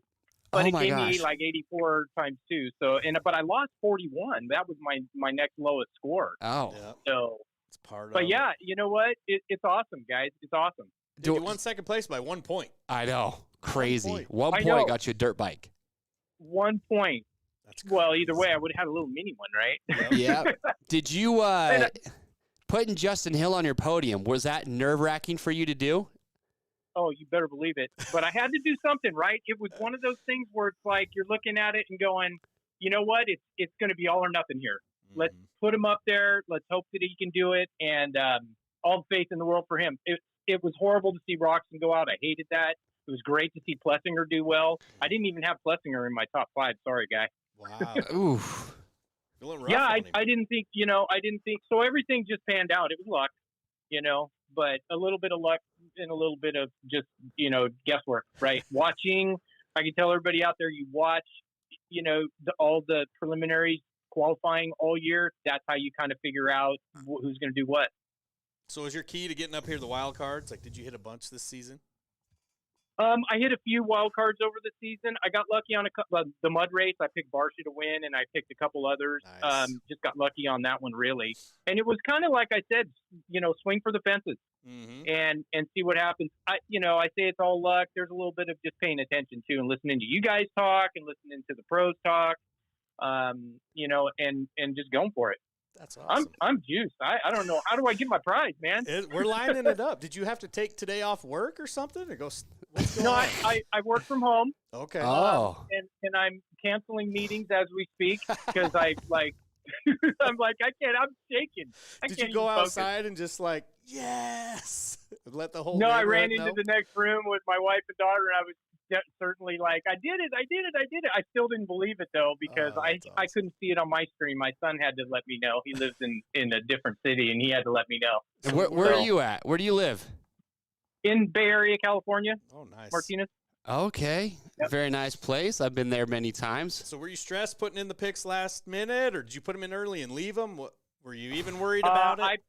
[SPEAKER 6] But it gave me like 84 times 2. So, but I lost 41. That was my next lowest score.
[SPEAKER 1] Oh.
[SPEAKER 2] Yeah.
[SPEAKER 6] So
[SPEAKER 2] it's part of
[SPEAKER 6] But yeah, you know what? It's awesome, guys. It's awesome.
[SPEAKER 2] Dude, you won second place by 1 point.
[SPEAKER 1] I know. Crazy. 1 point got you a dirt bike.
[SPEAKER 6] 1 point. That's crazy. Well, either way, I would have had a little mini one, right?
[SPEAKER 1] Yeah. Did you putting Justin Hill on your podium, was that nerve-wracking for you to do?
[SPEAKER 6] Oh, you better believe it. But I had to do something, right? It was one of those things where it's like you're looking at it and going, you know what? It's going to be all or nothing here. Mm-hmm. Let's put him up there. Let's hope that he can do it. And all the faith in the world for him. It was horrible to see Roxon go out. I hated that. It was great to see Plessinger do well. I didn't even have Plessinger in my top 5. Sorry, guy.
[SPEAKER 2] Wow.
[SPEAKER 1] Oof.
[SPEAKER 6] Yeah, I didn't think, so everything just panned out. It was luck, but a little bit of luck in a little bit of just, guesswork, right? Watching, I can tell everybody out there, you watch, all the preliminaries qualifying all year. That's how you kind of figure out who's going to do what.
[SPEAKER 2] So is your key to getting up here the wild cards? Like, did you hit a bunch this season?
[SPEAKER 6] I hit a few wild cards over the season. I got lucky on the mud race. I picked Barsha to win, and I picked a couple others.
[SPEAKER 2] Nice.
[SPEAKER 6] Just got lucky on that one, really. And it was kind of like I said, swing for the fences and see what happens. I say it's all luck. There's a little bit of just paying attention to and listening to you guys talk and listening to the pros talk, and just going for it.
[SPEAKER 2] That's awesome.
[SPEAKER 6] I'm juiced. I don't know. How do I get my prize, man?
[SPEAKER 2] We're lining it up. Did you have to take today off work or something? Or what's going on?
[SPEAKER 6] I work from home.
[SPEAKER 2] Okay.
[SPEAKER 1] Oh.
[SPEAKER 6] And I'm canceling meetings as we speak because I'm shaking.
[SPEAKER 2] Did you go outside and just yes, let the whole?
[SPEAKER 6] No, I ran
[SPEAKER 2] know?
[SPEAKER 6] into the next room with my wife and daughter, and I was certainly like, I did it. I still didn't believe it though because I couldn't see it on my screen. My son had to let me know. He lives in a different city, and he had to let me know.
[SPEAKER 1] And where are you at? Where do you live?
[SPEAKER 6] In Bay Area, California.
[SPEAKER 2] Oh, nice.
[SPEAKER 6] Martinez.
[SPEAKER 1] Okay.
[SPEAKER 6] Yep.
[SPEAKER 1] Very nice place. I've been there many times.
[SPEAKER 2] So were you stressed putting in the picks last minute, or did you put them in early and leave them? Were you even worried about it?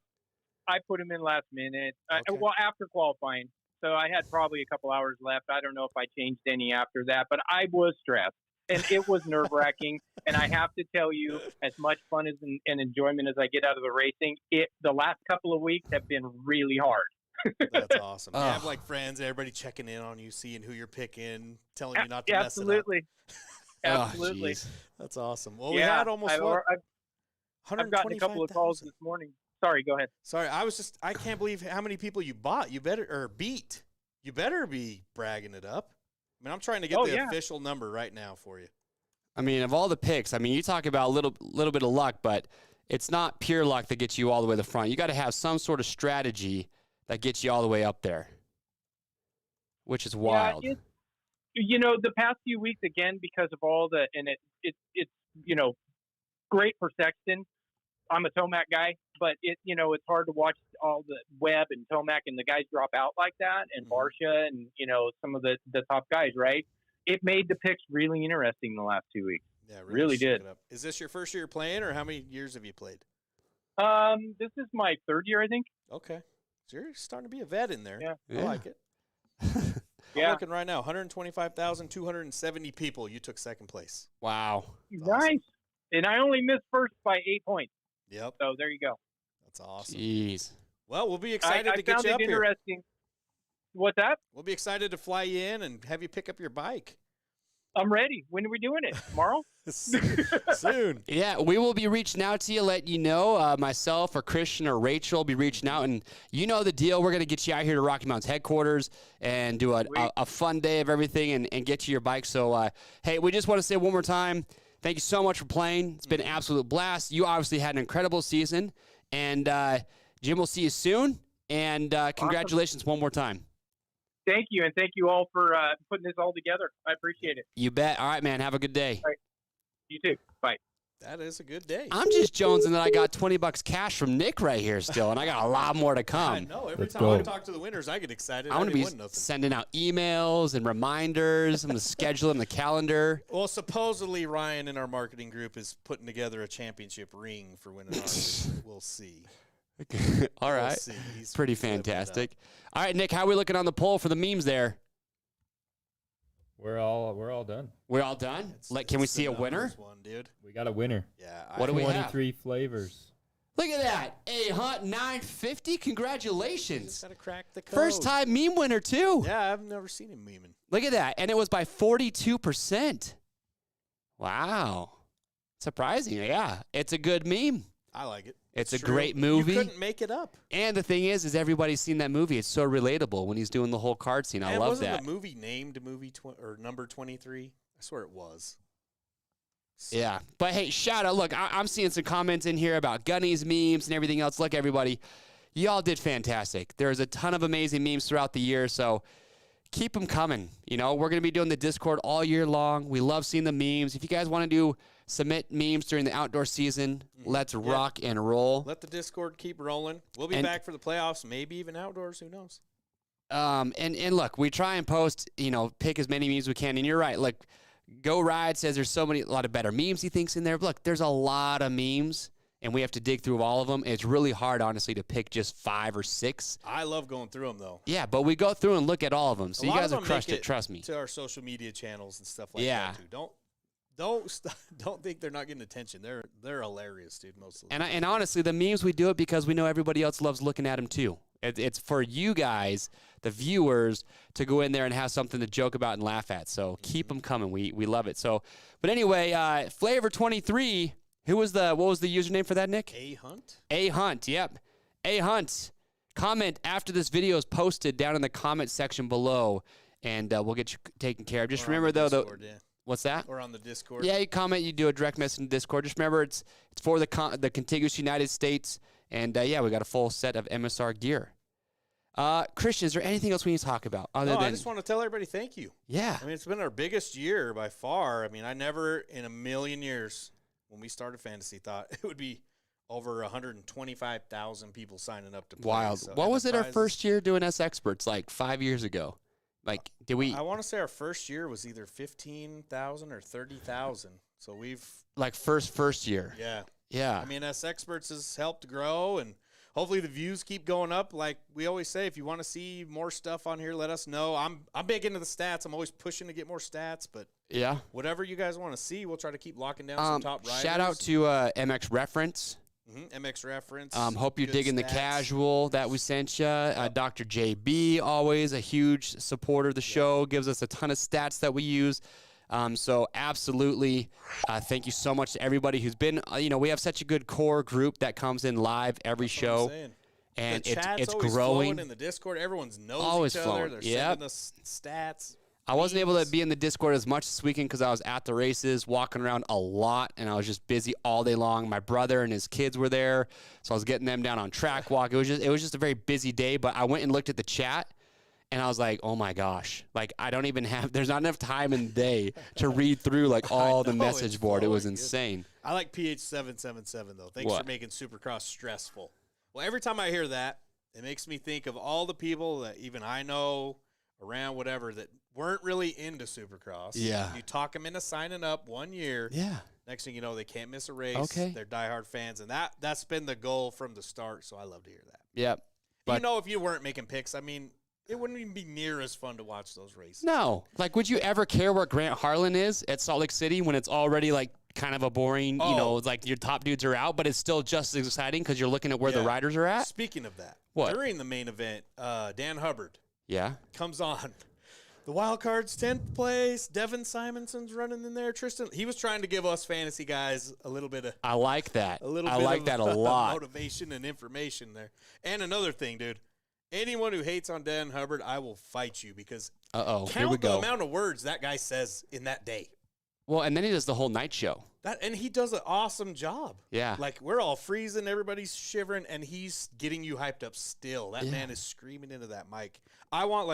[SPEAKER 6] I put them in last minute.
[SPEAKER 2] Okay.
[SPEAKER 6] After qualifying. So I had probably a couple hours left. I don't know if I changed any after that, but I was stressed. And it was nerve-wracking. And I have to tell you, as much fun and enjoyment as I get out of the racing, the last couple of weeks have been really hard.
[SPEAKER 2] That's awesome. You have friends, everybody checking in on you, seeing who you're picking, telling you not to mess it up.
[SPEAKER 6] Absolutely.
[SPEAKER 2] That's awesome. Well, we had almost
[SPEAKER 6] I've gotten a couple of calls this morning. Sorry, go ahead.
[SPEAKER 2] Sorry, I can't believe how many people you bought. You better be bragging it up. I mean, I'm trying to get the official number right now for you.
[SPEAKER 1] I mean, of all the picks, you talk about a little bit of luck, but it's not pure luck that gets you all the way to the front. You got to have some sort of strategy that gets you all the way up there, which is wild.
[SPEAKER 6] Yeah, the past few weeks, again, because of all it's great for Sexton. I'm a Tomac guy, but it's hard to watch all the Webb and Tomac and the guys drop out like that, and Barsha and some of the top guys, right? It made the picks really interesting the last 2 weeks.
[SPEAKER 2] Yeah,
[SPEAKER 6] really did.
[SPEAKER 2] Is this your first year playing, or how many years have you played?
[SPEAKER 6] This is my third year, I think.
[SPEAKER 2] Okay, so you're starting to be a vet in there.
[SPEAKER 6] Yeah.
[SPEAKER 2] I like it. I'm looking right now, 125,270 people. You took second place.
[SPEAKER 1] Wow.
[SPEAKER 6] Nice. Awesome. And I only missed first by 8 points.
[SPEAKER 2] Yep.
[SPEAKER 6] So there you go.
[SPEAKER 2] That's awesome.
[SPEAKER 1] Jeez.
[SPEAKER 2] Well, we'll be excited to get you up here.
[SPEAKER 6] Interesting. What's that?
[SPEAKER 2] We'll be excited to fly you in and have you pick up your bike.
[SPEAKER 6] I'm ready. When are we doing it? Tomorrow?
[SPEAKER 2] Soon.
[SPEAKER 1] Yeah, we will be reaching out to you, let you know. Myself or Christian or Rachel will be reaching out, and you know the deal. We're going to get you out here to Rocky Mountain's headquarters and do a fun day of everything and get you your bike. So, hey, we just want to say one more time, thank you so much for playing. It's been an absolute blast. You obviously had an incredible season, and Jim, we'll see you soon, and congratulations one more time.
[SPEAKER 6] Thank you, and thank you all for putting this all together. I appreciate it.
[SPEAKER 1] You bet. All right, man. Have a good day.
[SPEAKER 6] All right. You too. Bye.
[SPEAKER 2] That is a good day.
[SPEAKER 1] I'm just jonesing that I got $20 cash from Nick right here still, and I got a lot more to come.
[SPEAKER 2] I know. Every time I talk to the winners, I get excited.
[SPEAKER 1] I'm going to be sending out emails and reminders. I'm going to schedule in the calendar.
[SPEAKER 2] Well, supposedly Ryan in our marketing group is putting together a championship ring for winning ours. We'll see.
[SPEAKER 1] All right.
[SPEAKER 2] He's
[SPEAKER 1] pretty fantastic. All right, Nick, how are we looking on the poll for the memes there?
[SPEAKER 5] We're all done.
[SPEAKER 1] We're all done? Can we see a winner?
[SPEAKER 2] One, dude.
[SPEAKER 5] We got a winner.
[SPEAKER 2] Yeah.
[SPEAKER 1] What do we have?
[SPEAKER 5] 23 flavors.
[SPEAKER 1] Look at that. A Hunt 950. Congratulations.
[SPEAKER 2] Just gotta crack the code.
[SPEAKER 1] First time meme winner, too.
[SPEAKER 2] Yeah, I've never seen him memeing.
[SPEAKER 1] Look at that. And it was by 42%. Wow. Surprising. Yeah. It's a good meme.
[SPEAKER 2] I like it.
[SPEAKER 1] It's a great movie.
[SPEAKER 2] You couldn't make it up.
[SPEAKER 1] And the thing is everybody's seen that movie. It's so relatable when he's doing the whole card scene. I love that.
[SPEAKER 2] Wasn't the movie named or number 23? I swear it was.
[SPEAKER 1] Yeah. But, hey, shout out. Look, I'm seeing some comments in here about Gunny's memes and everything else. Look, everybody, y'all did fantastic. There's a ton of amazing memes throughout the year, so keep them coming. We're going to be doing the Discord all year long. We love seeing the memes. If you guys want to submit memes during the outdoor season, let's rock and roll.
[SPEAKER 2] Let the Discord keep rolling. We'll be back for the playoffs, maybe even outdoors. Who knows?
[SPEAKER 1] And look, we try and post, pick as many memes as we can. And you're right. Like, Go Ride says there's a lot of better memes he thinks in there. Look, there's a lot of memes, and we have to dig through all of them. It's really hard, honestly, to pick just 5 or 6.
[SPEAKER 2] I love going through them, though.
[SPEAKER 1] Yeah, but we go through and look at all of them. So you guys have crushed it, trust me.
[SPEAKER 2] To our social media channels and stuff like that, too. Don't think they're not getting attention. They're hilarious, dude, most of them.
[SPEAKER 1] And honestly, the memes, we do it because we know everybody else loves looking at them, too. It's for you guys, the viewers, to go in there and have something to joke about and laugh at. So keep them coming. We love it. So, but anyway, Flavor 23. What was the username for that, Nick?
[SPEAKER 2] A Hunt.
[SPEAKER 1] A Hunt. Yep. A Hunt. Comment after this video is posted down in the comment section below, and we'll get you taken care of. Just remember though, what's that?
[SPEAKER 2] Or on the Discord.
[SPEAKER 1] Yeah, you comment. You do a direct message in Discord. Just remember, it's for the contiguous United States, and we got a full set of MSR gear. Christian, is there anything else we need to talk about?
[SPEAKER 2] I just want to tell everybody thank you.
[SPEAKER 1] Yeah.
[SPEAKER 2] I mean, it's been our biggest year by far. I mean, I never in a million years when we started fantasy thought it would be over 125,000 people signing up to play.
[SPEAKER 1] Wild.
[SPEAKER 2] So,
[SPEAKER 1] what was it our first year doing SXperts, like 5 years ago? Like, did we?
[SPEAKER 2] I want to say our first year was either 15,000 or 30,000. So we've
[SPEAKER 1] like first year.
[SPEAKER 2] Yeah.
[SPEAKER 1] Yeah.
[SPEAKER 2] I mean, SXperts has helped grow, and hopefully the views keep going up. Like we always say, if you want to see more stuff on here, let us know. I'm big into the stats. I'm always pushing to get more stats, but
[SPEAKER 1] yeah,
[SPEAKER 2] whatever you guys want to see, we'll try to keep locking down some top riders.
[SPEAKER 1] Shout out to MX Reference.
[SPEAKER 2] MX Reference.
[SPEAKER 1] Hope you're digging the casual that we sent you. Dr. JB, always a huge supporter of the show, gives us a ton of stats that we use. So absolutely, thank you so much to everybody who's been, we have such a good core group that comes in live every show, and it's growing.
[SPEAKER 2] In the Discord, everyone's knows
[SPEAKER 1] always
[SPEAKER 2] each
[SPEAKER 1] flowing.
[SPEAKER 2] other. They're sending us stats.
[SPEAKER 1] I wasn't able to be in the Discord as much this weekend because I was at the races, walking around a lot, and I was just busy all day long. My brother and his kids were there, so I was getting them down on track walk. It was just a very busy day, but I went and looked at the chat. And I was like, oh my gosh, like there's not enough time in the day to read through like all the message board. It was insane.
[SPEAKER 2] I like PH777 though. Thanks for making Supercross stressful. Well, every time I hear that, it makes me think of all the people that even I know around whatever that weren't really into Supercross.
[SPEAKER 1] Yeah.
[SPEAKER 2] You talk them into signing up 1 year.
[SPEAKER 1] Yeah.
[SPEAKER 2] Next thing you know, they can't miss a race.
[SPEAKER 1] Okay.
[SPEAKER 2] They're diehard fans. And that's been the goal from the start. So I love to hear that.
[SPEAKER 1] Yep.
[SPEAKER 2] But if you weren't making picks, I mean, it wouldn't even be near as fun to watch those races.
[SPEAKER 1] No. Like, would you ever care where Grant Harlan is at Salt Lake City when it's already, like, kind of a boring, like your top dudes are out, but it's still just as exciting because you're looking at where the riders are at?
[SPEAKER 2] Speaking of that,
[SPEAKER 1] during
[SPEAKER 2] the main event, Dan Hubbard comes on. The wild card's 10th place. Devin Simonson's running in there. Tristan, he was trying to give us fantasy guys a little bit of.
[SPEAKER 1] I like that.
[SPEAKER 2] I
[SPEAKER 1] like that a lot.
[SPEAKER 2] Motivation and information there. And another thing, dude. Anyone who hates on Dan Hubbard, I will fight you because
[SPEAKER 1] here we go.
[SPEAKER 2] The amount of words that guy says in that day.
[SPEAKER 1] Well, and then he does the whole night show.
[SPEAKER 2] And he does an awesome job.
[SPEAKER 1] Yeah.
[SPEAKER 2] Like, we're all freezing, everybody's shivering, and he's getting you hyped up still. That man is screaming into that mic. I want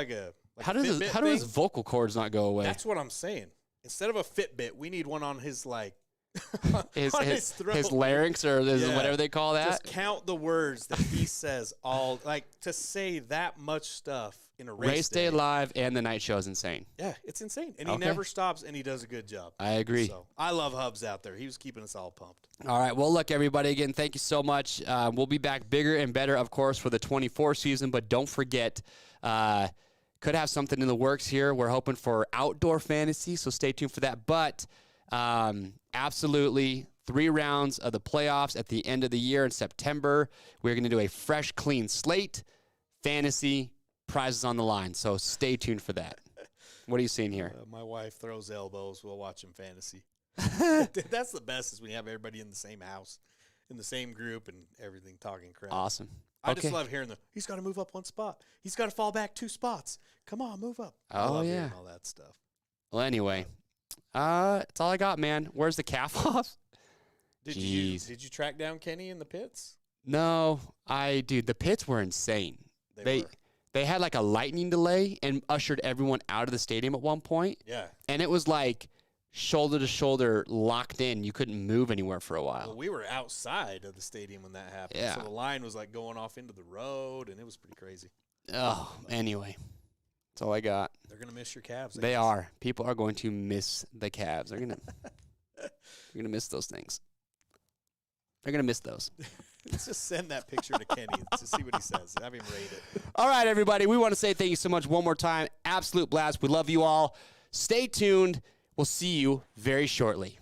[SPEAKER 1] how do his vocal cords not go away?
[SPEAKER 2] That's what I'm saying. Instead of a Fitbit, we need one on his
[SPEAKER 1] his
[SPEAKER 2] throat.
[SPEAKER 1] His larynx or whatever they call that.
[SPEAKER 2] Just count the words that he says to say that much stuff in a race
[SPEAKER 1] day live and the night show is insane.
[SPEAKER 2] Yeah, it's insane. And he never stops and he does a good job.
[SPEAKER 1] I agree.
[SPEAKER 2] So I love Hubs out there. He was keeping us all pumped.
[SPEAKER 1] All right. Well, look, everybody, again, thank you so much. We'll be back bigger and better, of course, for the 24 season, but don't forget, could have something in the works here. We're hoping for outdoor fantasy, so stay tuned for that. But absolutely 3 rounds of the playoffs at the end of the year in September. We're going to do a fresh, clean slate, fantasy, prizes on the line. So stay tuned for that. What are you seeing here?
[SPEAKER 2] My wife throws elbows while watching fantasy. That's the best is when you have everybody in the same house, in the same group, and everything talking crap.
[SPEAKER 1] Awesome.
[SPEAKER 2] I just love hearing he's got to move up 1 spot. He's got to fall back 2 spots. Come on, move up. I love hearing all that stuff.
[SPEAKER 1] Well, anyway, that's all I got, man. Where's the calf off?
[SPEAKER 2] Did you track down Kenny in the pits?
[SPEAKER 1] No, dude, the pits were insane. They had like a lightning delay and ushered everyone out of the stadium at one point.
[SPEAKER 2] Yeah.
[SPEAKER 1] And it was like shoulder to shoulder locked in. You couldn't move anywhere for a while.
[SPEAKER 2] Well, we were outside of the stadium when that happened.
[SPEAKER 1] Yeah.
[SPEAKER 2] So the line was like going off into the road, and it was pretty crazy.
[SPEAKER 1] Anyway, that's all I got.
[SPEAKER 2] They're gonna miss your calves.
[SPEAKER 1] They are. People are going to miss the calves. They're gonna miss those things. They're gonna miss those.
[SPEAKER 2] Let's just send that picture to Kenny to see what he says. Have him rate it.
[SPEAKER 1] All right, everybody. We want to say thank you so much one more time. Absolute blast. We love you all. Stay tuned. We'll see you very shortly.